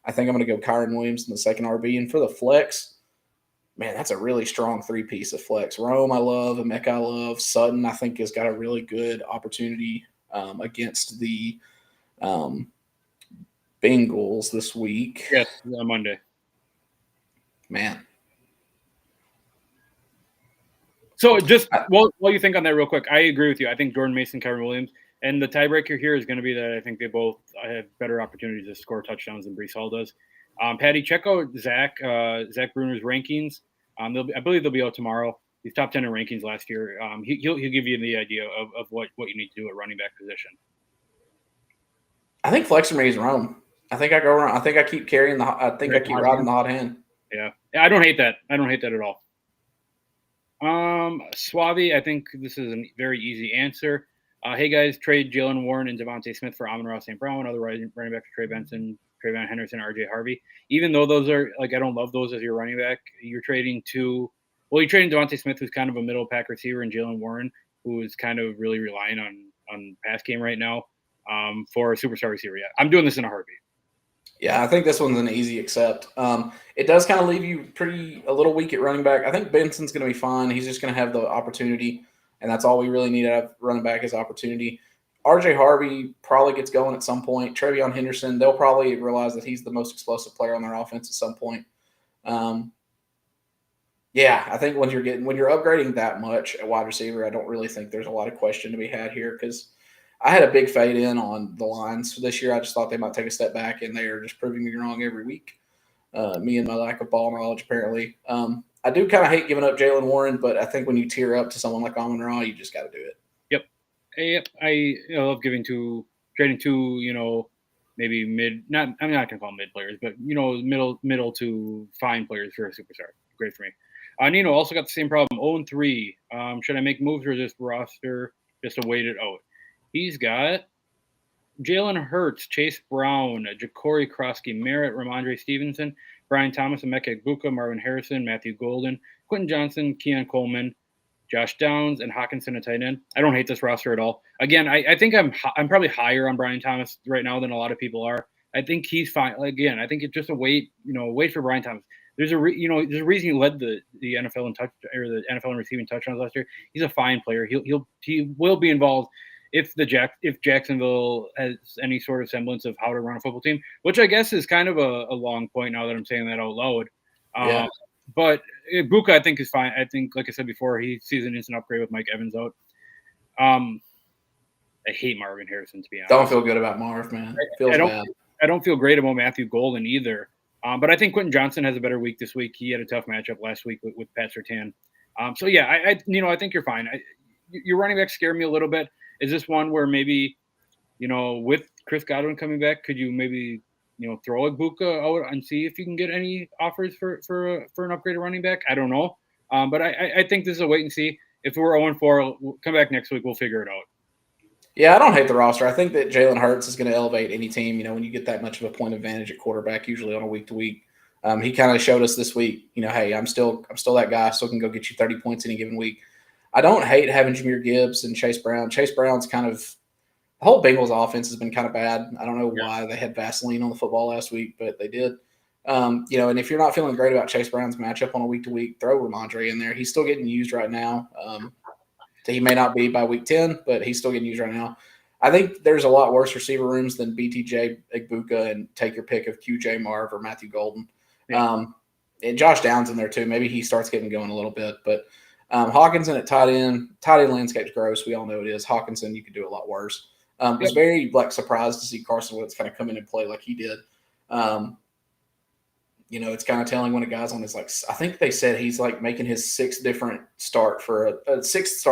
I think I'm going to go Kyren Williams in the second RB. And for the flex, man, that's a really strong three-piece of flex. Rome, I love. Emeka, I love. Sutton, I think, has got a really good opportunity against the Bengals this week. Yes, on Monday. Man, So just while you think on that real quick, I agree with you. I think Jordan Mason, Kevin Williams, and the tiebreaker here is going to be that I think they both have better opportunities to score touchdowns than Brees Hall does. Patty, check out Zach Bruner's rankings. I believe they'll be out tomorrow. He's top 10 in rankings last year. He'll give you the idea of what you need to do at running back position. I think flex for me is Rome. I think I go around. I think I keep carrying the. I think I keep riding the hot hand. Yeah, I don't hate that. I don't hate that at all. Suave, I think this is a very easy answer. Hey guys, trade Jalen Warren and Devontae Smith for Amon-Ra St. Brown, other running back for Trey Benson, Trayvon Henderson, RJ Harvey. Even though those are I don't love those as your running back. You're trading you're trading Devontae Smith, who's kind of a middle pack receiver, and Jalen Warren, who is kind of really relying on pass game right now, for a superstar receiver. Yeah, I'm doing this in a heartbeat. Yeah, I think this one's an easy accept. It does kind of leave you a little weak at running back. I think Benson's going to be fine. He's just going to have the opportunity, and that's all we really need out of running back is opportunity. RJ Harvey probably gets going at some point. Trayvon Henderson, they'll probably realize that he's the most explosive player on their offense at some point. Yeah, I think when you're upgrading that much at wide receiver, I don't really think there's a lot of question to be had here because I had a big fade in on the Lions for this year. I just thought they might take a step back, and they are just proving me wrong every week. Me and my lack of ball knowledge, apparently. I do kind of hate giving up Jalen Warren, but I think when you tier up to someone like Amon-Ra, you just got to do it. Yep. I love trading two, maybe mid. I'm not gonna call them mid players, but middle to fine players for a superstar. Great for me. Nino also got the same problem. 0-3. Should I make moves or just roster just to wait it out? He's got Jalen Hurts, Chase Brown, Ja'Cory Krosky, Merritt, Ramondre Stevenson, Brian Thomas, Emeka Egbuka, Marvin Harrison, Matthew Golden, Quentin Johnson, Keon Coleman, Josh Downs, and Hawkinson at tight end. I don't hate this roster at all. Again, I think I'm probably higher on Brian Thomas right now than a lot of people are. I think he's fine. Again, I think it's just a wait for Brian Thomas. There's a reason he led the NFL in touch or the NFL in receiving touchdowns last year. He's a fine player. He will be involved if Jacksonville has any sort of semblance of how to run a football team, which I guess is kind of a long point now that I'm saying that out loud. Yeah. But Egbuka, I think, is fine. I think, like I said before, he sees an instant upgrade with Mike Evans out. I hate Marvin Harrison, to be honest. Don't feel good about Marv, man. Feels bad. I don't feel great about Matthew Golden either. But I think Quentin Johnson has a better week this week. He had a tough matchup last week with Pat Surtain. So yeah, I think you're fine. Your running back scared me a little bit. Is this one where maybe, with Chris Godwin coming back, could you maybe throw Egbuka out and see if you can get any offers for an upgraded running back? I don't know. But I think this is a wait and see. If we're 0-4, we'll come back next week. We'll figure it out. Yeah, I don't hate the roster. I think that Jalen Hurts is going to elevate any team. When you get that much of a point advantage at quarterback, usually on a week to week. He kind of showed us this week, hey, I'm still that guy. I still can go get you 30 points any given week. I don't hate having Jahmyr Gibbs and Chase Brown. Chase Brown's kind of – the whole Bengals offense has been kind of bad. I don't know why they had Vaseline on the football last week, but they did. And if you're not feeling great about Chase Brown's matchup on a week-to-week, throw Ramondre in there. He's still getting used right now. He may not be by week 10, but he's still getting used right now. I think there's a lot worse receiver rooms than BTJ, Egbuka, and take your pick of QJ Marv or Matthew Golden. Yeah. And Josh Downs in there too. Maybe he starts getting going a little bit. But Hawkinson at tight end landscape's gross. We all know it is. Hawkinson, you could do a lot worse. Was very surprised to see Carson Wentz kind of come in and play like he did. It's kind of telling when a guy's on his I think they said he's making his sixth start for a sixth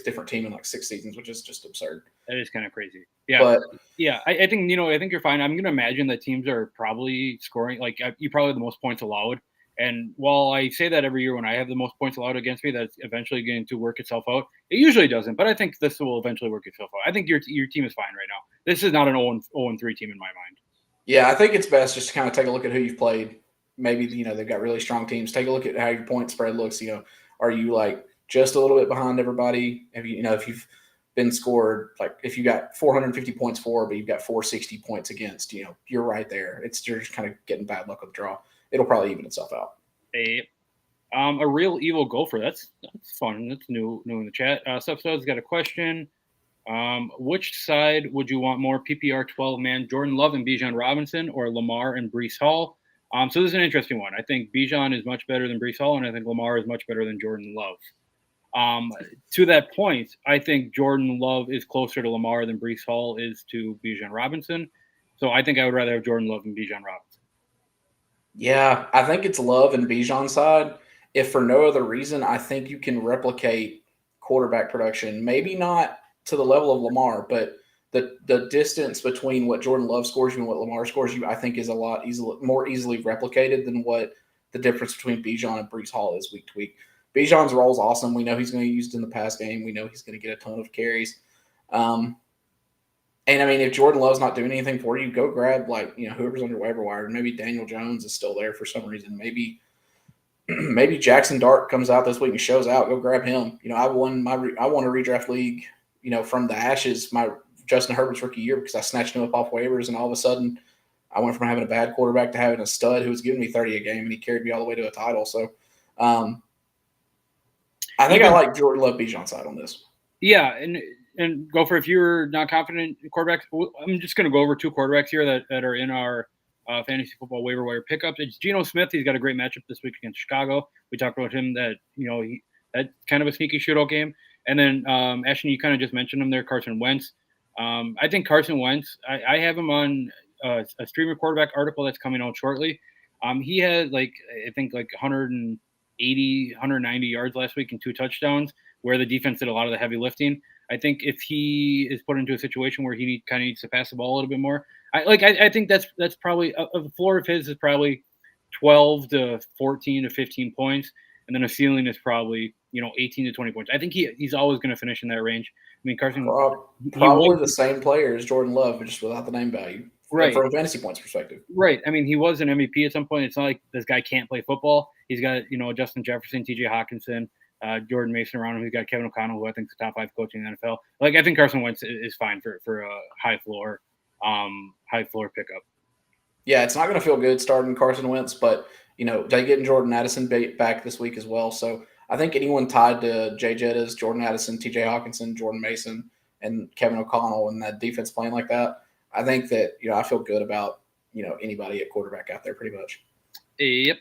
different team in 6 seasons, which is just absurd. That is kind of crazy. Yeah. But yeah, I think you're fine. I'm going to imagine that teams are probably scoring, you probably have the most points allowed. And while I say that every year when I have the most points allowed against me, that's eventually going to work itself out. It usually doesn't, but I think this will eventually work itself out. I think your team is fine right now. This is not an 0-3 team in my mind. Yeah, I think it's best just to kind of take a look at who you've played. Maybe, they've got really strong teams. Take a look at how your point spread looks. Are you just a little bit behind everybody? Have you, if you've been scored, if you got 450 points for, but you've got 460 points against, you're right there. You're just kind of getting bad luck with the draw. It'll probably even itself out. A real evil gopher. That's fun. That's new in the chat. Substud's got a question. Which side would you want more? PPR 12-man, Jordan Love and Bijan Robinson, or Lamar and Breece Hall? So this is an interesting one. I think Bijan is much better than Breece Hall, and I think Lamar is much better than Jordan Love. To that point, I think Jordan Love is closer to Lamar than Brees Hall is to Bijan Robinson. So I think I would rather have Jordan Love than Bijan Robinson. Yeah, I think it's Love and Bijan's side. If for no other reason, I think you can replicate quarterback production. Maybe not to the level of Lamar, but the distance between what Jordan Love scores you and what Lamar scores you, I think, is a lot more easily replicated than what the difference between Bijan and Brees Hall is week to week. Bijan's role is awesome. We know he's going to be used in the pass game. We know he's going to get a ton of carries. And I mean, if Jordan Love's not doing anything for you, go grab whoever's on your waiver wire. Maybe Daniel Jones is still there for some reason. Maybe maybe Jackson Dart comes out this week and shows out. Go grab him. I won a redraft league. From the ashes, my Justin Herbert's rookie year because I snatched him up off waivers, and all of a sudden, I went from having a bad quarterback to having a stud who was giving me 30 a game, and he carried me all the way to a title. So, I think I like Jordan Love Bijan side on this. Yeah, and go for if you're not confident in quarterbacks. I'm just going to go over two quarterbacks here that are in our fantasy football waiver wire pickups. It's Geno Smith. He's got a great matchup this week against Chicago. We talked about him that that's kind of a sneaky shootout game. And then Ashton, you kind of just mentioned him there, Carson Wentz. I think Carson Wentz. I have him on a streamer quarterback article that's coming out shortly. He had I think 180, 190 yards last week and 2 touchdowns, where the defense did a lot of the heavy lifting. I think if he is put into a situation where he kind of needs to pass the ball a little bit more, I think that's probably the floor of his is probably 12 to 14 to 15 points, and then a ceiling is probably 18 to 20 points. I think he's always going to finish in that range. I mean, Carson probably the same player as Jordan Love, but just without the name value, right? From a fantasy points perspective, right. I mean, he was an MVP at some point. It's not like this guy can't play football. He's got Justin Jefferson, T.J. Hawkinson, Jordan Mason around him. He's got Kevin O'Connell, who I think is the top 5 coach in the NFL. I think Carson Wentz is fine for a high floor pickup. Yeah, it's not going to feel good starting Carson Wentz, but they getting Jordan Addison back this week as well. So I think anyone tied to Jay Jettas, Jordan Addison, T.J. Hawkinson, Jordan Mason, and Kevin O'Connell and that defense playing like that, I think that I feel good about anybody at quarterback out there pretty much. Yep.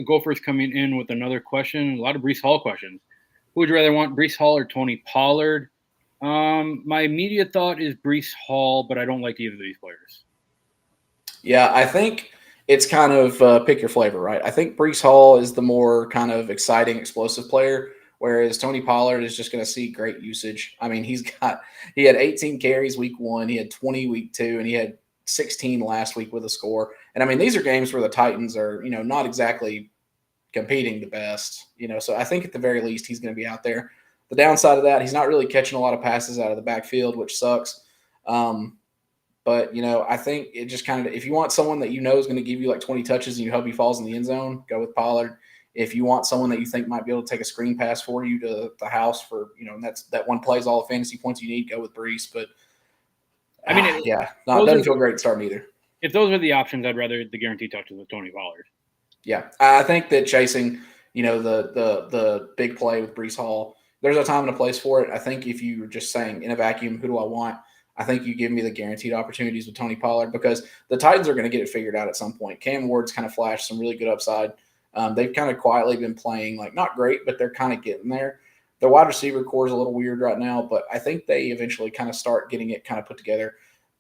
Gopher's coming in with another question. A lot of Brees Hall questions. Who would you rather want, Brees Hall or Tony Pollard? My immediate thought is Brees Hall, but I don't like either of these players. Yeah, I think it's kind of pick your flavor, right? I think Brees Hall is the more kind of exciting, explosive player, whereas Tony Pollard is just going to see great usage. I mean, he had 18 carries week 1, he had 20 week 2, and he had 16 last week with a score. And I mean, these are games where the Titans are, not exactly competing the best, so I think at the very least he's going to be out there. The downside of that, he's not really catching a lot of passes out of the backfield, which sucks. But, I think it just kind of, if you want someone that is going to give you 20 touches and you hope he falls in the end zone, go with Pollard. If you want someone that you think might be able to take a screen pass for you to the house for, and that one plays all the fantasy points you need, go with Brees. But, I mean, it doesn't feel great starting either. If those are the options, I'd rather the guaranteed touches with Tony Pollard. Yeah, I think that chasing, the big play with Brees Hall, there's a time and a place for it. I think if you're just saying in a vacuum, who do I want? I think you give me the guaranteed opportunities with Tony Pollard because the Titans are going to get it figured out at some point. Cam Ward's kind of flashed some really good upside. They've kind of quietly been playing not great, but they're kind of getting there. Their wide receiver core is a little weird right now, but I think they eventually kind of start getting it kind of put together.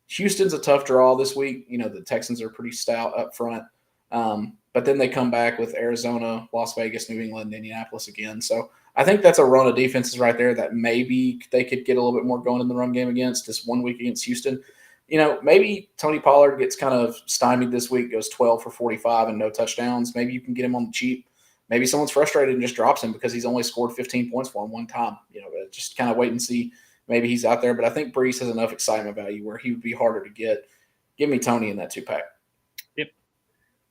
Houston's a tough draw this week. The Texans are pretty stout up front. But then they come back with Arizona, Las Vegas, New England, Indianapolis again. So I think that's a run of defenses right there that maybe they could get a little bit more going in the run game against this 1 week against Houston. Maybe Tony Pollard gets kind of stymied this week, goes 12 for 45 and no touchdowns. Maybe you can get him on the cheap. Maybe someone's frustrated and just drops him because he's only scored 15 points for him one time. Just kind of wait and see. Maybe he's out there. But I think Brees has enough excitement value where he would be harder to get. Give me Tony in that 2-pack.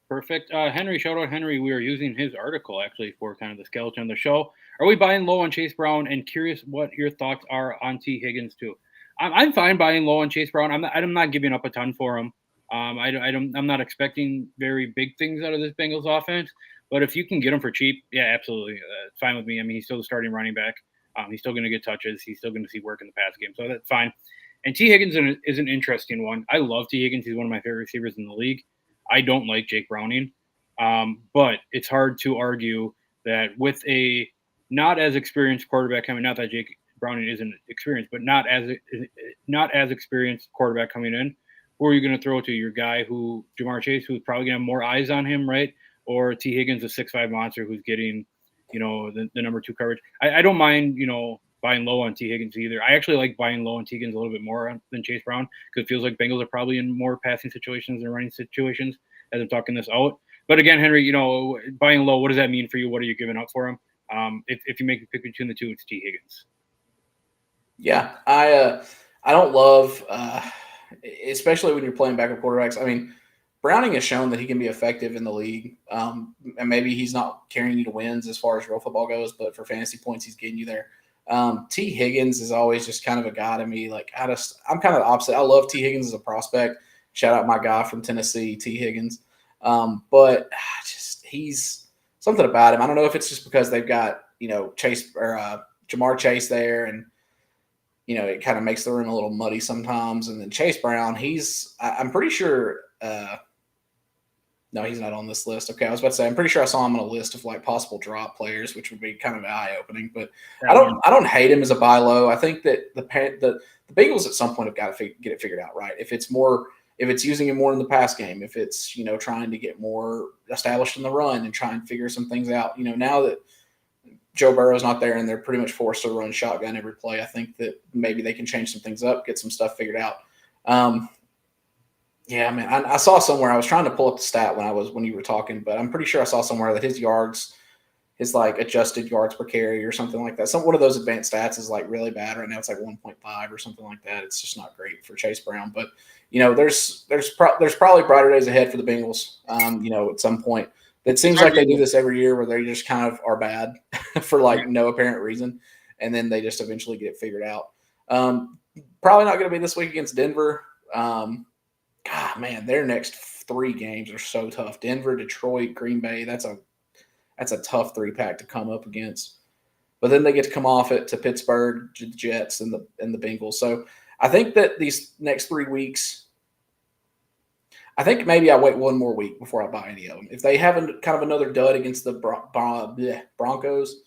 Perfect. Henry, shout out Henry. We are using his article actually for kind of the skeleton of the show. Are we buying low on Chase Brown? And curious what your thoughts are on T. Higgins too. I'm fine buying low on Chase Brown. I'm not giving up a ton for him. I'm not expecting very big things out of this Bengals offense. But if you can get him for cheap, yeah, absolutely, it's fine with me. I mean, he's still the starting running back. He's still going to get touches. He's still going to see work in the pass game, so that's fine. And T. Higgins is an interesting one. I love T. Higgins. He's one of my favorite receivers in the league. I don't like Jake Browning, but it's hard to argue that with a not as experienced quarterback coming. Not that Jake Browning isn't experienced, but not as experienced quarterback coming in. Who are you going to throw to? Your guy who Jamar Chase, who's probably going to have more eyes on him, right? Or T Higgins, a 6'5" monster who's getting, the number 2 coverage. I don't mind, buying low on T Higgins either. I actually like buying low on T Higgins a little bit more than Chase Brown because it feels like Bengals are probably in more passing situations than running situations as I'm talking this out. But again, Henry, buying low, what does that mean for you? What are you giving up for him? If you make a pick between the two, it's T Higgins. Yeah, I don't love, especially when you're playing backup quarterbacks. I mean, Browning has shown that he can be effective in the league, and maybe he's not carrying you to wins as far as real football goes, but for fantasy points, he's getting you there. T Higgins is always just kind of a guy to me. Like I'm kind of the opposite. I love T Higgins as a prospect. Shout out my guy from Tennessee, T Higgins. But just he's something about him. I don't know if it's just because they've got Chase or Jamar Chase there, and it kind of makes the room a little muddy sometimes. And then Chase Brown, I'm pretty sure. No, he's not on this list. Okay, I was about to say I'm pretty sure I saw him on a list of like possible drop players, which would be kind of eye opening. But I don't hate him as a buy low. I think that the Bengals at some point have got to get it figured out, right? If it's using him more in the pass game, if it's trying to get more established in the run and try and figure some things out. Now that Joe Burrow's not there and they're pretty much forced to run shotgun every play, I think that maybe they can change some things up, get some stuff figured out. Yeah, man, I saw somewhere, I was trying to pull up the stat when you were talking, but I'm pretty sure I saw somewhere that his yards, his like adjusted yards per carry or something like that. One of those advanced stats is like really bad right now. It's like 1.5 or something like that. It's just not great for Chase Brown, but there's probably brighter days ahead for the Bengals. At some point. It seems like they do this every year where they just kind of are bad for like no apparent reason, and then they just eventually get it figured out. Probably not going to be this week against Denver. God, man, their next 3 games are so tough. Denver, Detroit, Green Bay. That's a tough 3-pack to come up against. But then they get to come off it to Pittsburgh, the Jets, and the Bengals. So I think that these next 3 weeks, I think maybe I wait one more week before I buy any of them. If they have kind of another dud against the Broncos,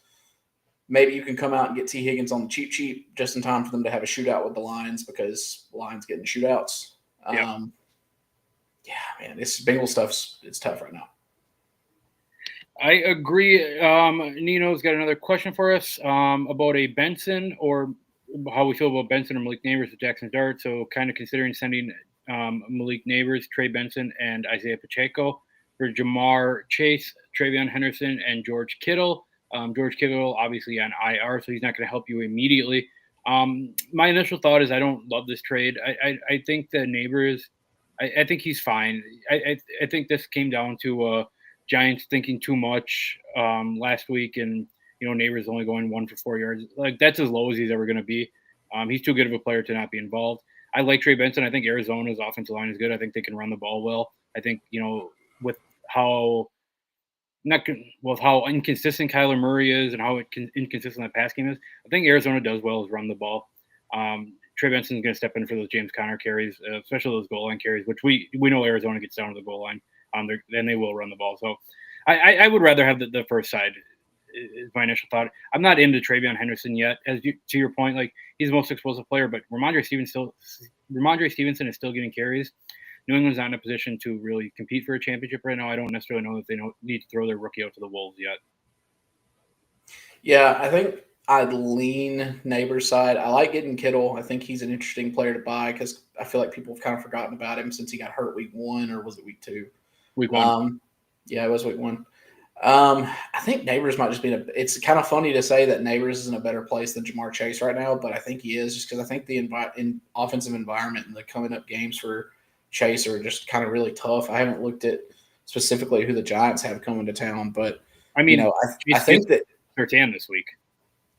maybe you can come out and get T Higgins on the cheap just in time for them to have a shootout with the Lions because the Lions getting shootouts. Yeah, man, this Bengal stuff's it's tough right now. I agree. Nino's got another question for us about a Benson or how we feel about Benson or Malik Neighbors with Jackson Dart. So kind of considering sending Malik Neighbors, Trey Benson, and Isaiah Pacheco for Jamar Chase, Travion Henderson, and George Kittle. George Kittle obviously on IR, so he's not going to help you immediately. My initial thought is I don't love this trade. I think the Neighbors, I think he's fine. I think this came down to Giants thinking too much last week, and Neighbors only going 1 for 4 yards. Like that's as low as he's ever going to be. He's too good of a player to not be involved. I like Trey Benson. I think Arizona's offensive line is good. I think they can run the ball well. I think with how inconsistent Kyler Murray is and how inconsistent that pass game is, I think Arizona does well as run the ball. Trey Benson's going to step in for those James Conner carries, especially those goal line carries, which we know Arizona gets down to the goal line. Then they will run the ball. So I would rather have the first side. Is my initial thought. I'm not into Travion Henderson yet. To your point, like he's the most explosive player, but Ramondre Stevenson is still getting carries. New England's not in a position to really compete for a championship right now. I don't necessarily know that they need to throw their rookie out to the wolves yet. Yeah, I think I'd lean Neighbors' side. I like getting Kittle. I think he's an interesting player to buy because I feel like people have kind of forgotten about him since he got hurt week 1, or was it week 2? Week 1. Yeah, it was week 1. I think Neighbors might just be it's kind of funny to say that Neighbors is in a better place than Jamar Chase right now, but I think he is just because I think the offensive environment and the coming up games for Chase are just kind of really tough. I haven't looked at specifically who the Giants have coming to town, but I mean, I think that Sertan this week.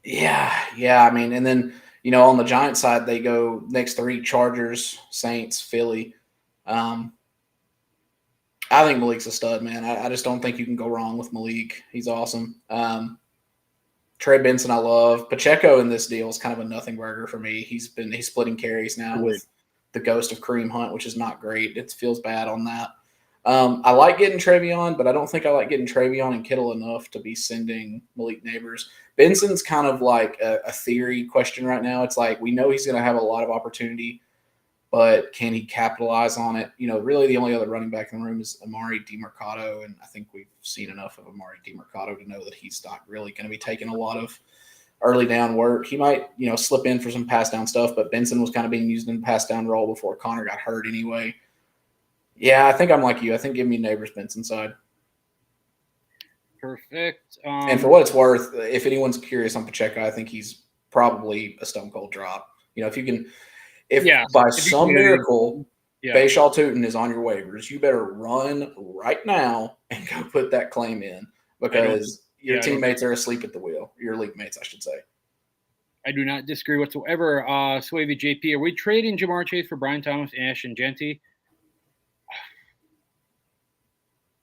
Yeah. I mean, and then on the Giants side, they go next 3: Chargers, Saints, Philly. I think Malik's a stud, man. I just don't think you can go wrong with Malik. He's awesome. Trey Benson, I love. Pacheco in this deal is kind of a nothing burger for me. He's splitting carries now with the ghost of Kareem Hunt, which is not great. It feels bad on that. I like getting Travion, but I don't think I like getting Travion and Kittle enough to be sending Malik Neighbors. Benson's kind of like a theory question right now. It's like we know he's going to have a lot of opportunity, but can he capitalize on it? Really the only other running back in the room is Amari DiMercato, and I think we've seen enough of Amari DiMercato to know that he's not really going to be taking a lot of early down work. He might, slip in for some pass down stuff, but Benson was kind of being used in the pass down role before Connor got hurt anyway. Yeah, I think I'm like you. I think give me Neighbors Benson side. Perfect. And for what it's worth, if anyone's curious on Pacheco, I think he's probably a stone cold drop. If you can, by some miracle, Bashaw Tootin is on your waivers, you better run right now and go put that claim in because your teammates are asleep at the wheel. Your league mates, I should say. I do not disagree whatsoever. Swavey JP, are we trading Jamar Chase for Brian Thomas, Ash, and Genty?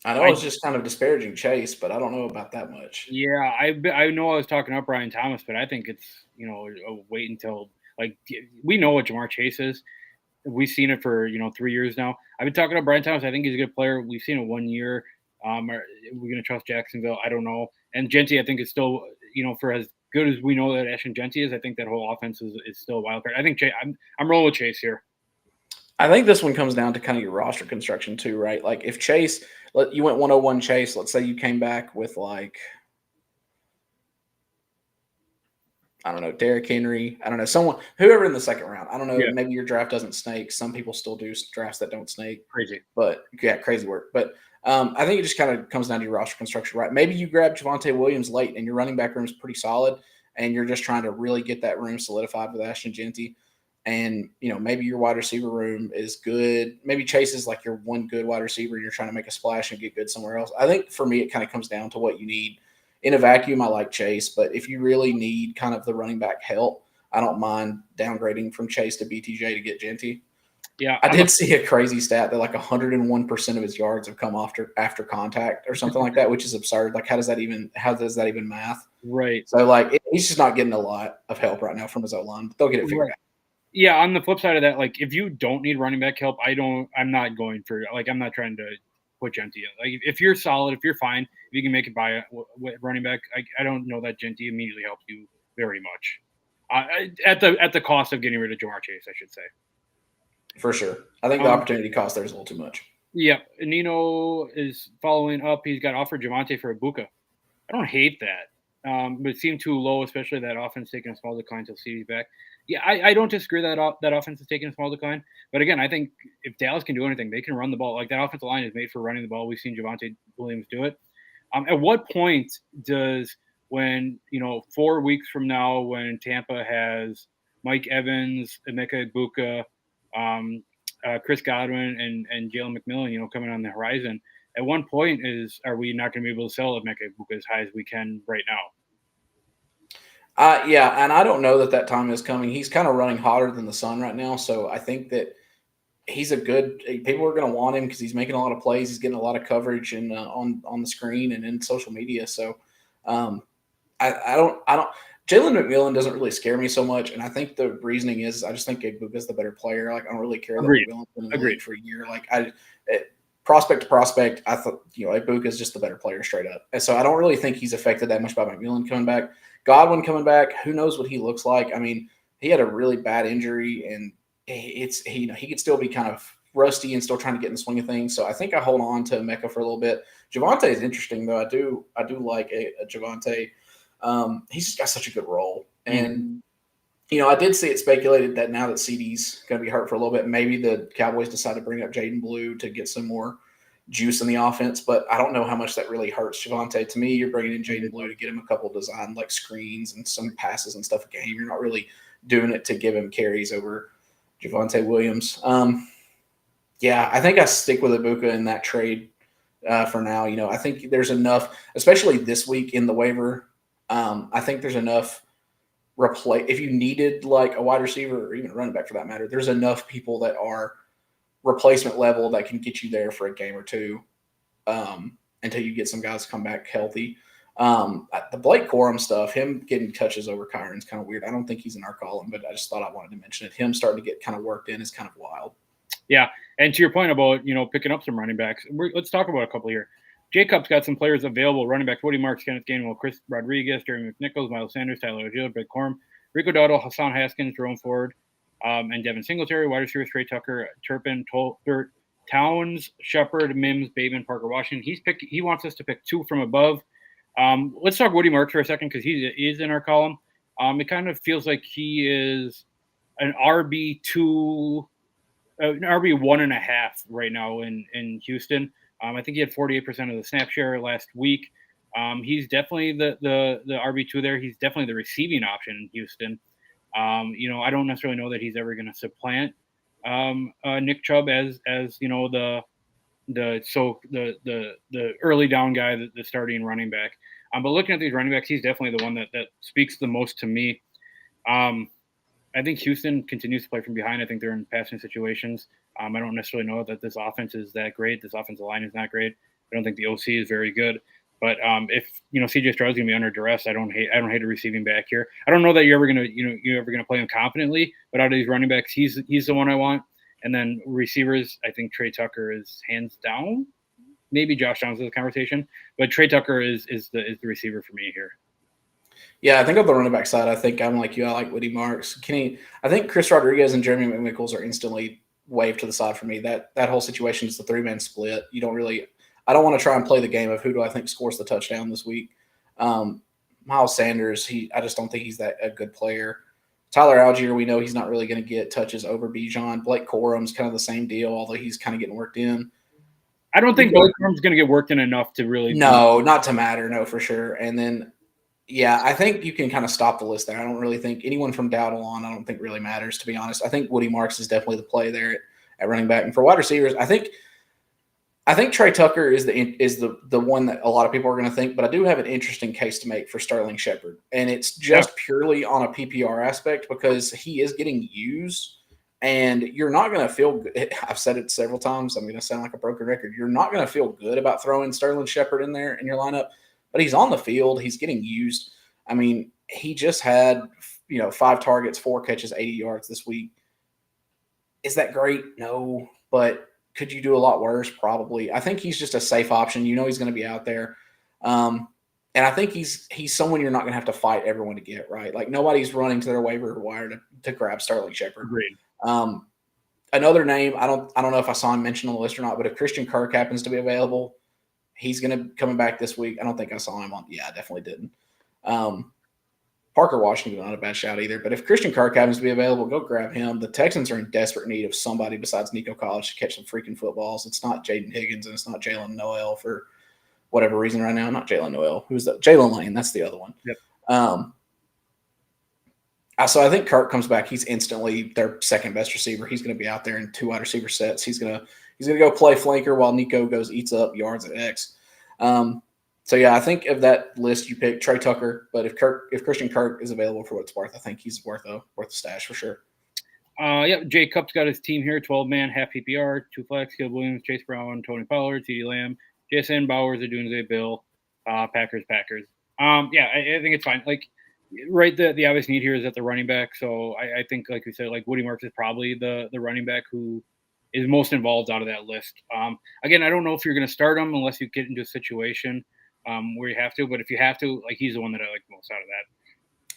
I know it's just kind of disparaging Chase, but I don't know about that much. Yeah, I know I was talking up Brian Thomas, but I think it's, wait until we know what Jamar Chase is. We've seen it for 3 years now. I've been talking to Brian Thomas. I think he's a good player. We've seen it 1 year. Are we going to trust Jacksonville? I don't know. And Genty, I think is still for as good as we know that Ashton Genty is. I think that whole offense is still a wild card. I think I'm rolling with Chase here. I think this one comes down to kind of your roster construction too, right? Like if Chase, you went 101 Chase. Let's say you came back with I don't know, Derrick Henry. I don't know, whoever in the second round. I don't know. Yeah. Maybe your draft doesn't snake. Some people still do drafts that don't snake. Crazy. But yeah, crazy work. But I think it just kind of comes down to your roster construction, right? Maybe you grab Javonte Williams late and your running back room is pretty solid and you're just trying to really get that room solidified with Ashton Genty. And, maybe your wide receiver room is good. Maybe Chase is like your one good wide receiver and you're trying to make a splash and get good somewhere else. I think for me, it kind of comes down to what you need. In a vacuum, I like Chase, but if you really need kind of the running back help, I don't mind downgrading from Chase to BTJ to get Genty. Yeah, I did see a crazy stat that 101% of his yards have come after contact or something like that, which is absurd. How does that even math? Right. So he's just not getting a lot of help right now from his O-line, but they'll get it figured out. Yeah, on the flip side of that, if you don't need running back help, I'm not going for I'm not trying to put Genty in. If you're solid, if you're fine, if you can make it by a running back, I don't know that Genty immediately helps you very much. At the cost of getting rid of Jamar Chase, I should say. For sure. I think the opportunity cost there is a little too much. Yeah. Nino is following up. He's got offered Javonte for Ibuka. I don't hate that. But it seemed too low, especially that offense taking a small decline until CD's back. Yeah, I don't disagree that offense is taking a small decline. But again, I think if Dallas can do anything, they can run the ball. That offensive line is made for running the ball. We've seen Javonte Williams do it. At what point does when 4 weeks from now, when Tampa has Mike Evans, Emeka Ibuka, Chris Godwin, and Jalen McMillan, coming on the horizon, at one point are we not going to be able to sell Emeka Ibuka as high as we can right now? Yeah, and I don't know that time is coming. He's kind of running hotter than the sun right now, so I think that he's people are going to want him because he's making a lot of plays. He's getting a lot of coverage and on the screen and in social media. So I don't. Jalen McMillan doesn't really scare me so much, and I think the reasoning is I just think Ibuka's the better player. I don't really care that McMillan's been in the league for a year. Prospect to prospect, I thought Ibuka's just the better player straight up, and so I don't really think he's affected that much by McMillan coming back. Godwin coming back, who knows what he looks like? I mean, he had a really bad injury, and he could still be kind of rusty and still trying to get in the swing of things. So I think I hold on to Emeka for a little bit. Javonte is interesting though. I do like a Javonte. He's just got such a good role, and I did see it speculated that now that CD's going to be hurt for a little bit, maybe the Cowboys decide to bring up Jaden Blue to get some more juice in the offense, but I don't know how much that really hurts Javonte. To me, you're bringing in Jaden Blue to get him a couple design screens and some passes and stuff a game. You're not really doing it to give him carries over Javonte Williams. Yeah, I think I stick with Ibuka in that trade for now. I think there's enough, especially this week in the waiver. I think there's enough if you needed a wide receiver or even a running back for that matter, there's enough people that are replacement level that can get you there for a game or two until you get some guys come back healthy. The Blake Corum stuff, him getting touches over Kyron's kind of weird. I don't think he's in our column, but I just thought I wanted to mention it. Him starting to get kind of worked in is kind of wild. Yeah, and to your point about picking up some running backs, let's talk about a couple here. Jacob's got some players available: running backs Woody Marks, Kenneth Gainwell, Chris Rodriguez, Jeremy McNichols, Miles Sanders, Tyler O'Gill, Brett Corm, Rico Dowdle, Hassan Haskins, Jerome Ford, and Devin Singletary, wide receivers Trey Tucker, Turpin, Tolbert, Towns, Shepard, Mims, Bateman, Parker Washington. He wants us to pick 2 from above. Let's talk Woody Marks for a second because he is in our column. It kind of feels like he is an RB2, an RB1.5 right now in Houston. I think he had 48% of the snap share last week. He's definitely the RB2 there. He's definitely the receiving option in Houston. I don't necessarily know that he's ever going to supplant Nick Chubb as the early down guy, the starting running back. But looking at these running backs, he's definitely the one that speaks the most to me. I think Houston continues to play from behind. I think they're in passing situations. I don't necessarily know that this offense is that great. This offensive line is not great. I don't think the OC is very good. But if CJ Stroud's gonna be under duress, I don't hate a receiving back here. I don't know that you're ever gonna play him confidently. But out of these running backs, he's the one I want. And then receivers, I think Trey Tucker is hands down. Maybe Josh Downs is the conversation, but Trey Tucker is the receiver for me here. Yeah, I think on the running back side, I think I'm like you. I like Woody Marks. I think Chris Rodriguez and Jeremy McNichols are instantly waved to the side for me. That whole situation is the 3-man split. You don't really – I don't want to try and play the game of who do I think scores the touchdown this week. Miles Sanders, I just don't think he's a good player. Tyler Algier, we know he's not really going to get touches over Bijan. Blake Corum's kind of the same deal, although he's kind of getting worked in. I don't think Blake Corum's going to get worked in enough to really – No, not to matter, no, for sure. And then – yeah, I think you can kind of stop the list there. I don't really think anyone from Dowdle on, I don't think really matters, to be honest. I think Woody Marks is definitely the play there at running back. And for wide receivers, I think Trey Tucker is the one that a lot of people are going to think, but I do have an interesting case to make for Sterling Shepard. And it's just purely on a PPR aspect because he is getting used and you're not going to feel good. I've said it several times. I'm going to sound like a broken record. You're not going to feel good about throwing Sterling Shepard in there in your lineup. But he's on the field. He's getting used. I mean, he just had, 5 targets, 4 catches, 80 yards this week. Is that great? No. But could you do a lot worse? Probably. I think he's just a safe option. He's going to be out there. And I think he's someone you're not going to have to fight everyone to get, right? Like nobody's running to their waiver wire to grab Sterling Shepard. Agreed. Another name, I don't know if I saw him mentioned on the list or not, but if Christian Kirk happens to be available, he's going to coming back this week. I don't think I saw him on. Yeah, I definitely didn't. Parker Washington, not a bad shout either. But if Christian Kirk happens to be available, go grab him. The Texans are in desperate need of somebody besides Nico College to catch some freaking footballs. It's not Jaden Higgins and it's not Jalen Noel for whatever reason right now. Not Jalen Noel. Who's that? Jalen Lane. That's the other one. Yep. So I think Kirk comes back. He's instantly their second best receiver. He's going to be out there in 2 wide receiver sets. He's going to go play flanker while Nico eats up yards at X. So yeah, I think of that list you picked Trey Tucker, but if Christian Kirk is available for what it's worth, I think he's worth a stash for sure. Jay Cup's got his team here: 12-man, half PPR, 2 flex, Caleb Williams, Chase Brown, Tony Pollard, CeeDee Lamb, JSN Bowers, the Doomsday Bill, Packers. I think it's fine. Like, right, the obvious need here is at the running back. So I think, like we said, like Woody Marks is probably the running back who is most involved out of that list. Again, I don't know if you're going to start him unless you get into a situation where you have to. But if you have to, like, he's the one that I like most out of that.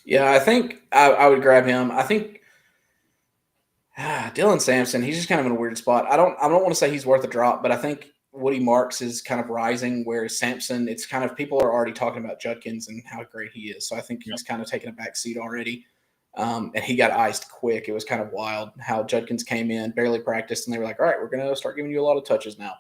Yeah, I think I would grab him. I think Dylan Sampson, he's just kind of in a weird spot. I don't want to say he's worth a drop, but I think Woody Marks is kind of rising, whereas Sampson, it's kind of people are already talking about Judkins and how great he is. So I think he's kind of taken a back seat already. And he got iced quick. It was kind of wild how Judkins came in, barely practiced, and they were like, all right, we're going to start giving you a lot of touches now.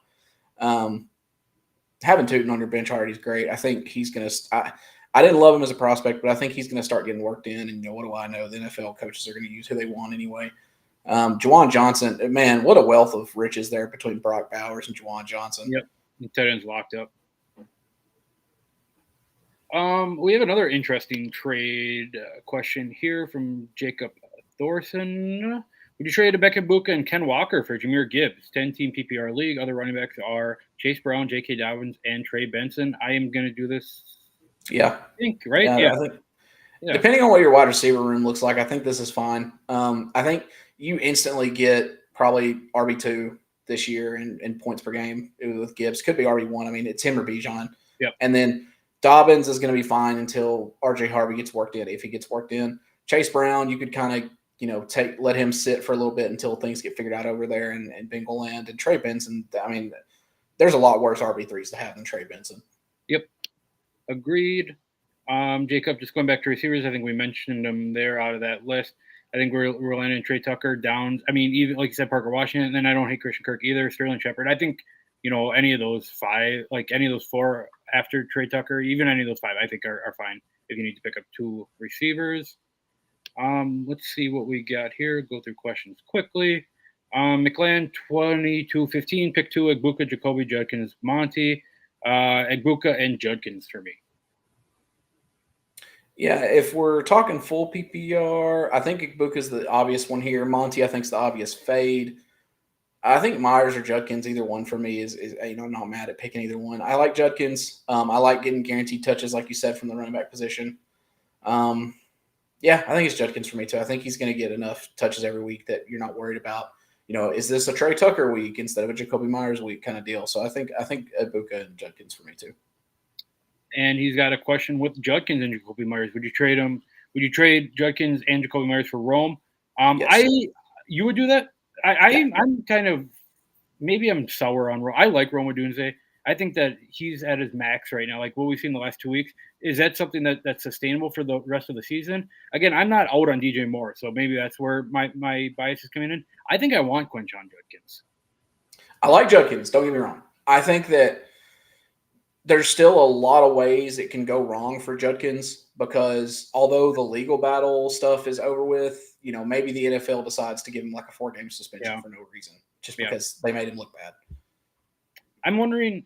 Having Tootin on your bench already is great. I think he's going to – I didn't love him as a prospect, but I think he's going to start getting worked in. And, what do I know? The NFL coaches are going to use who they want anyway. Juwan Johnson, man, what a wealth of riches there between Brock Bowers and Juwan Johnson. Yep, the tight end's locked up. We have another interesting trade question here from Jacob Thorson. Would you trade Rebecca Buka and Ken Walker for Jahmyr Gibbs? 10-team PPR league. Other running backs are Chase Brown, J.K. Dobbins, and Trey Benson. I am going to do this. Yeah. I think, right? Yeah. Depending on what your wide receiver room looks like, I think this is fine. I think you instantly get probably RB2 this year in points per game with Gibbs. Could be RB1. I mean, it's him or Bijan. Yep. And then Dobbins is going to be fine until RJ Harvey gets worked in. If he gets worked in, Chase Brown, you could kind of let him sit for a little bit until things get figured out over there in Bengal land. And Trey Benson, I mean, there's a lot worse RB3s to have than Trey Benson. Yep. Agreed. Jacob, just going back to receivers, I think we mentioned them there out of that list. I think we're landing Trey Tucker, Downs. I mean, even like you said, Parker Washington, and then I don't hate Christian Kirk either, Sterling Shepard. I think, any of those five, like any of those four after Trey Tucker, even any of those five, I think are fine if you need to pick up two receivers. Let's see what we got here. Go through questions quickly. McLean 22-15, pick two, Egbuka, Jacoby, Judkins, Monty. Egbuka and Judkins for me. Yeah, if we're talking full PPR, I think Egbuka is the obvious one here. Monty, I think, is the obvious fade. I think Myers or Judkins, either one for me is I'm not mad at picking either one. I like Judkins. I like getting guaranteed touches, like you said, from the running back position. Yeah, I think it's Judkins for me too. I think he's going to get enough touches every week that you're not worried about. Is this a Trey Tucker week instead of a Jacoby Myers week kind of deal? So I think Egbuka and Judkins for me too. And he's got a question with Judkins and Jacoby Myers. Would you trade him? Would you trade Judkins and Jacoby Myers for Rome? Yes. You would do that? I'm kind of maybe I'm sour on Rome. I like Rome Odunze. I think that he's at his max right now. Like what we've seen the last 2 weeks, is that something that's sustainable for the rest of the season? Again, I'm not out on DJ Moore, so maybe that's where my bias is coming in. I think I want Quinshon Judkins. I like Judkins. Don't get me wrong. I think that there's still a lot of ways it can go wrong for Judkins because although the legal battle stuff is over with, maybe the NFL decides to give him like a 4-game suspension for no reason, just because they made him look bad. I'm wondering,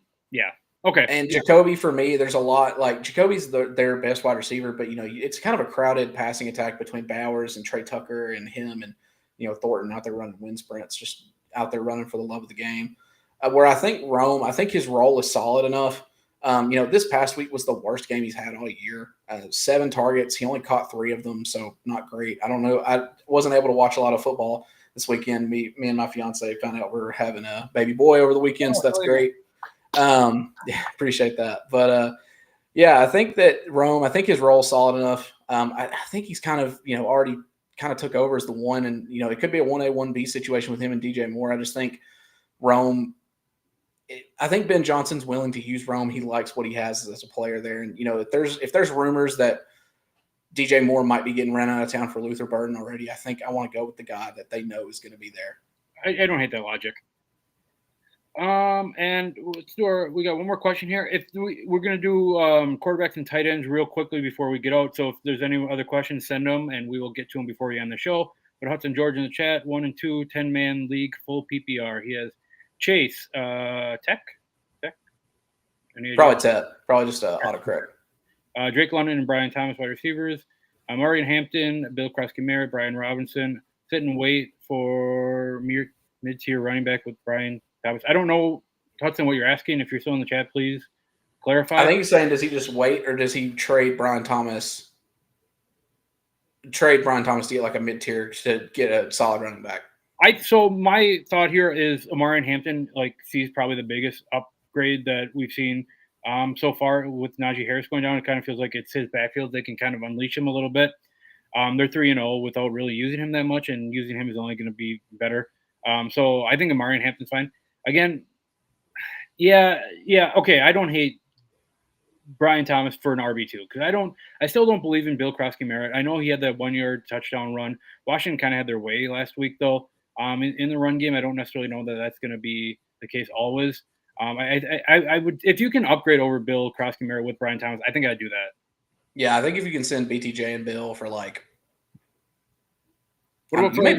okay. And Jacoby, for me, there's a lot like Jacoby's their best wide receiver, but it's kind of a crowded passing attack between Bowers and Trey Tucker and him and Thornton out there running wind sprints, just out there running for the love of the game. Where I think Rome, I think his role is solid enough. This past week was the worst game he's had all year. 7 targets. He only caught 3 of them, so not great. I don't know. I wasn't able to watch a lot of football this weekend. Me and my fiance found out we were having a baby boy over the weekend, so that's great. Appreciate that. But, I think that Rome, I think his role is solid enough. I think he's kind of, already kind of took over as the one, and, it could be a 1A, 1B situation with him and DJ Moore. I just think Rome – I think Ben Johnson's willing to use Rome. He likes what he has as a player there. And, if there's rumors that DJ Moore might be getting run out of town for Luther Burden already, I think I want to go with the guy that they know is going to be there. I don't hate that logic. And let's do we got one more question here. If we're going to do quarterbacks and tight ends real quickly before we get out. So if there's any other questions, send them and we will get to them before we end the show. But Hudson George in the chat, 1 and 2, 10-man league, full PPR. He has Chase, Tech? Probably Tech. Probably just autocorrect. Drake London and Brian Thomas, wide receivers. Marion Hampton, Bill Krosky-Merritt, Brian Robinson. Sit and wait for mid-tier running back with Brian Thomas. I don't know, Hudson, what you're asking. If you're still in the chat, please clarify. I think he's saying, does he just wait or does he trade Brian Thomas? Trade Brian Thomas to get like a mid-tier to get a solid running back. So my thought here is Amarian Hampton sees probably the biggest upgrade that we've seen so far with Najee Harris going down. It kind of feels like it's his backfield. They can kind of unleash him a little bit. They're 3-0 without really using him that much, and using him is only going to be better. So I think Amarian Hampton's fine. Again, okay. I don't hate Brian Thomas for an RB2 because I still don't believe in Bill Krosky-Merritt. I know he had that 1-yard touchdown run. Washington kind of had their way last week though. In the run game, I don't necessarily know that that's going to be the case always. I would, if you can upgrade over Bill Krosky-Merritt with Brian Thomas, I think I'd do that. Yeah, I think if you can send BTJ and Bill for you may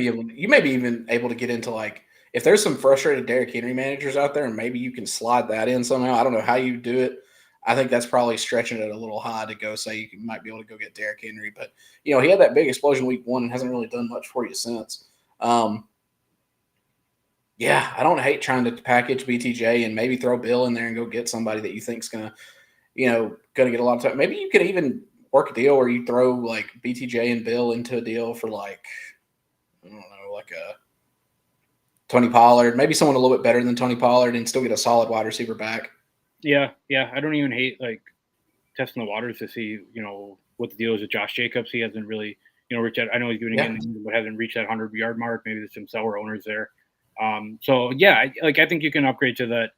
be even able to get into if there's some frustrated Derrick Henry managers out there, and maybe you can slide that in somehow. I don't know how you do it. I think that's probably stretching it a little high to go say you might be able to go get Derrick Henry, but he had that big explosion week 1 and hasn't really done much for you since. Yeah, I don't hate trying to package BTJ and maybe throw Bill in there and go get somebody that you think's gonna get a lot of time. Maybe you could even work a deal where you throw BTJ and Bill into a deal for I don't know, Tony Pollard, maybe someone a little bit better than Tony Pollard, and still get a solid wide receiver back. Yeah, I don't even hate like testing the waters to see what the deal is with Josh Jacobs. He hasn't really reached that. I know he's doing it Yeah. again, but hasn't reached that 100-yard mark. Maybe there's some sour owners there. So yeah, I think you can upgrade to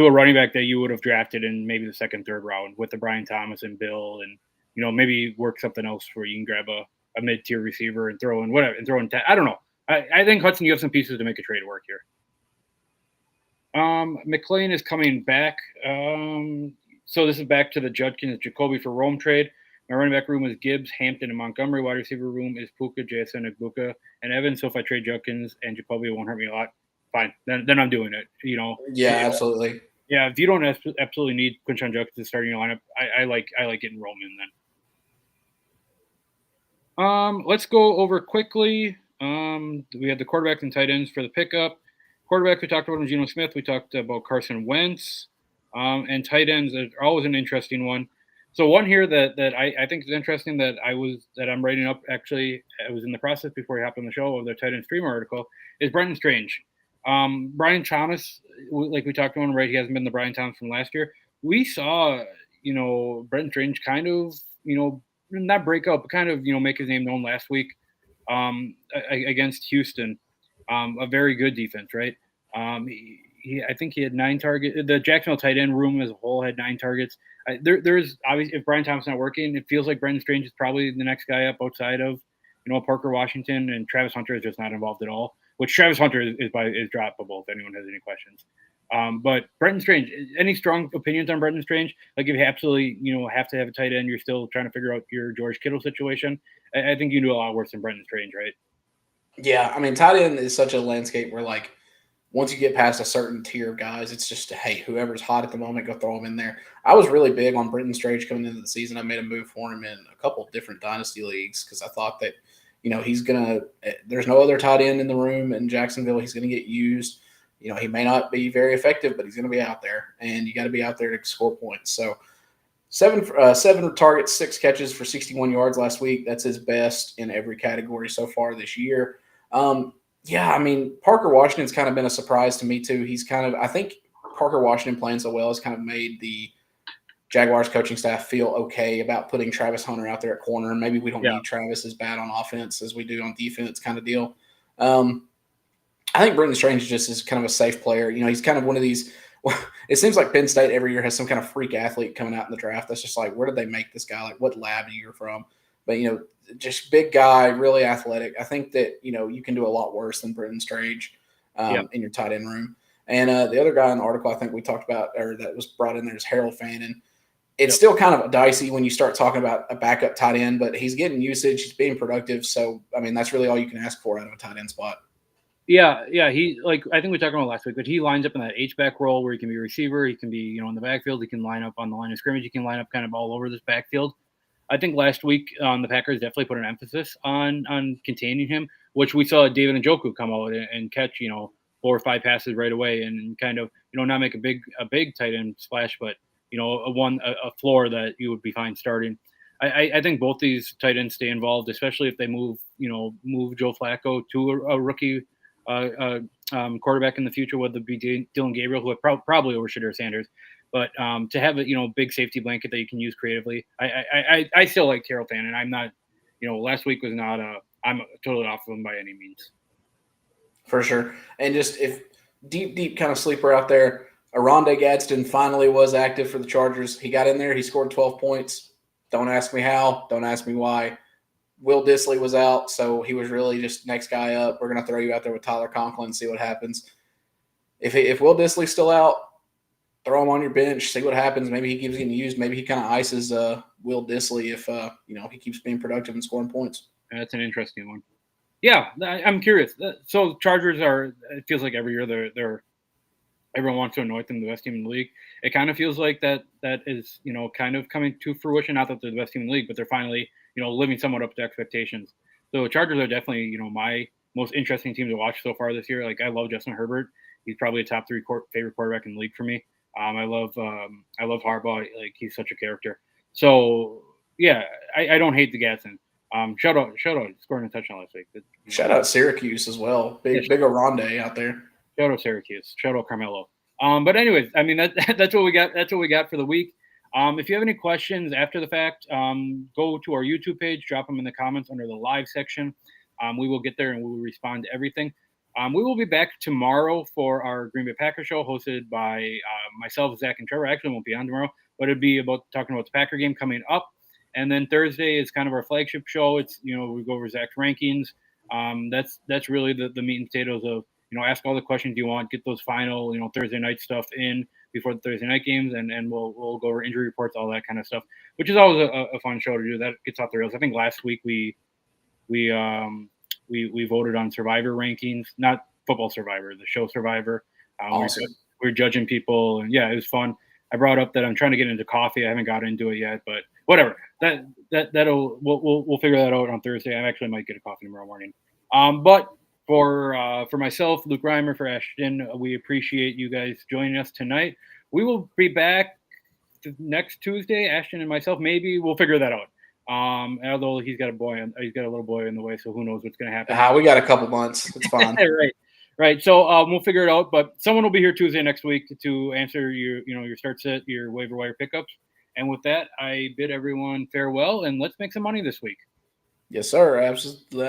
a running back that you would have drafted in maybe the second, third round with the Brian Thomas and Bill, and maybe work something else where you can grab a mid-tier receiver and throw in whatever and throw in. I don't know. I think Hudson, you have some pieces to make a trade work here. McLean is coming back. So this is back to the Judkins Jacoby for Rome trade. My running back room is Gibbs, Hampton, and Montgomery. Wide receiver room is Puka, JSN, Igbuka, and Evans. So if I trade Judkins and Jacoby, it won't hurt me a lot. Fine, then I'm doing it. Yeah, absolutely. Yeah, if you don't absolutely need Quinshon Judkins to start in your lineup, I like getting Rome in then. Let's go over quickly. We had the quarterback and tight ends for the pickup. Quarterback, we talked about Geno Smith. We talked about Carson Wentz. And tight ends are always an interesting one. So one here that I think is interesting that I'm writing up, actually, I was in the process before he hopped on the show of the tight end streamer article, is Brenton Strange. Brian Thomas, like we talked about him, right? He hasn't been the Brian Thomas from last year. We saw, Brenton Strange kind of, not break out, but kind of, make his name known last week against Houston. A very good defense, right? I think he had 9 targets. The Jacksonville tight end room as a whole had 9 targets. There's obviously, if Brian Thomas not working, it feels like Brenton Strange is probably the next guy up outside of Parker Washington, and Travis Hunter is just not involved at all. Which Travis Hunter is droppable if anyone has any questions. But Brenton Strange, any strong opinions on Brenton Strange? Like if you absolutely have to have a tight end, you're still trying to figure out your George Kittle situation. I think you can do a lot worse than Brenton Strange, right? Yeah, I mean, tight end is such a landscape where, like, once you get past a certain tier of guys, it's just, hey, whoever's hot at the moment, go throw them in there. I was really big on Brenton Strange coming into the season. I made a move for him in a couple of different dynasty leagues because I thought that, he's going to – there's no other tight end in the room in Jacksonville. He's going to get used. He may not be very effective, but he's going to be out there, and you got to be out there to score points. So seven targets, 6 catches for 61 yards last week. That's his best in every category so far this year. Yeah, I mean, Parker Washington's kind of been a surprise to me too. I think Parker Washington playing so well has kind of made the Jaguars coaching staff feel okay about putting Travis Hunter out there at corner. Maybe we don't need Travis as bad on offense as we do on defense kind of deal. I think Brenton Strange just is kind of a safe player. He's kind of one of these – it seems like Penn State every year has some kind of freak athlete coming out in the draft that's just like, where did they make this guy? Like, what lab are you from? But, just big guy, really athletic. I think that, you can do a lot worse than Brenton Strange in your tight end room. And the other guy in the article I think we talked about or that was brought in there is Harold Fannin. It's still kind of dicey when you start talking about a backup tight end, but he's getting usage. He's being productive. So, I mean, that's really all you can ask for out of a tight end spot. Yeah. He I think we talked about last week, but he lines up in that H-back role where he can be a receiver. He can be, in the backfield. He can line up on the line of scrimmage. He can line up kind of all over this backfield. I think last week the Packers definitely put an emphasis on containing him, which we saw David Njoku come out and catch 4 or 5 passes right away and kind of not make a big tight end splash, but a floor that you would be fine starting. I think both these tight ends stay involved, especially if they move Joe Flacco to a rookie quarterback in the future, whether it be Dylan Gabriel, who would probably over Shadir Sanders. But to have a big safety blanket that you can use creatively, I still like Harold Fannin. I'm not, last week was not I'm totally off of him by any means. For sure. And just if deep kind of sleeper out there, Aronde Gadsden finally was active for the Chargers. He got in there. He scored 12 points. Don't ask me how. Don't ask me why. Will Dissly was out, so he was really just next guy up. We're going to throw you out there with Tyler Conklin and see what happens. If Will Dissly's still out, throw him on your bench, see what happens. Maybe he keeps getting used. Maybe he kind of ices Will Dissly if he keeps being productive and scoring points. That's an interesting one. Yeah, I'm curious. So Chargers are. It feels like every year they're everyone wants to anoint them the best team in the league. It kind of feels like that is kind of coming to fruition. Not that they're the best team in the league, but they're finally living somewhat up to expectations. So Chargers are definitely my most interesting team to watch so far this year. Like I love Justin Herbert. He's probably a top 3 favorite quarterback in the league for me. I love Harbaugh. Like he's such a character. So yeah, I don't hate the Gadsden. Shout out, scoring a touchdown last week. Shout out Syracuse as well. Big Aronde out there. Shout out Syracuse. Shout out Carmelo. But anyways, I mean that's what we got. That's what we got for the week. If you have any questions after the fact, go to our YouTube page, drop them in the comments under the live section. We will get there and we will respond to everything. We will be back tomorrow for our Green Bay Packers show, hosted by myself, Zach, and Trevor. I actually won't be on tomorrow, but it'd be about talking about the Packer game coming up. And then Thursday is kind of our flagship show. It's we go over Zach's rankings. That's really the meat and potatoes of ask all the questions you want, get those final Thursday night stuff in before the Thursday night games, and we'll go over injury reports, all that kind of stuff, which is always a fun show to do. That gets off the rails. I think last week we voted on Survivor rankings, not Football Survivor, the show Survivor. Awesome. We're judging people, and yeah, it was fun. I brought up that I'm trying to get into coffee. I haven't got into it yet, but whatever. We'll figure that out on Thursday. I actually might get a coffee tomorrow morning. But for myself, Luke Reimer, for Ashton, we appreciate you guys joining us tonight. We will be back next Tuesday. Ashton and myself, maybe we'll figure that out. Although he's got a little boy in the way, so who knows what's going to happen. We got a couple months. It's fine. Right. So we'll figure it out. But someone will be here Tuesday next week to answer your start set, your waiver wire pickups. And with that, I bid everyone farewell, and let's make some money this week. Yes, sir. Absolutely.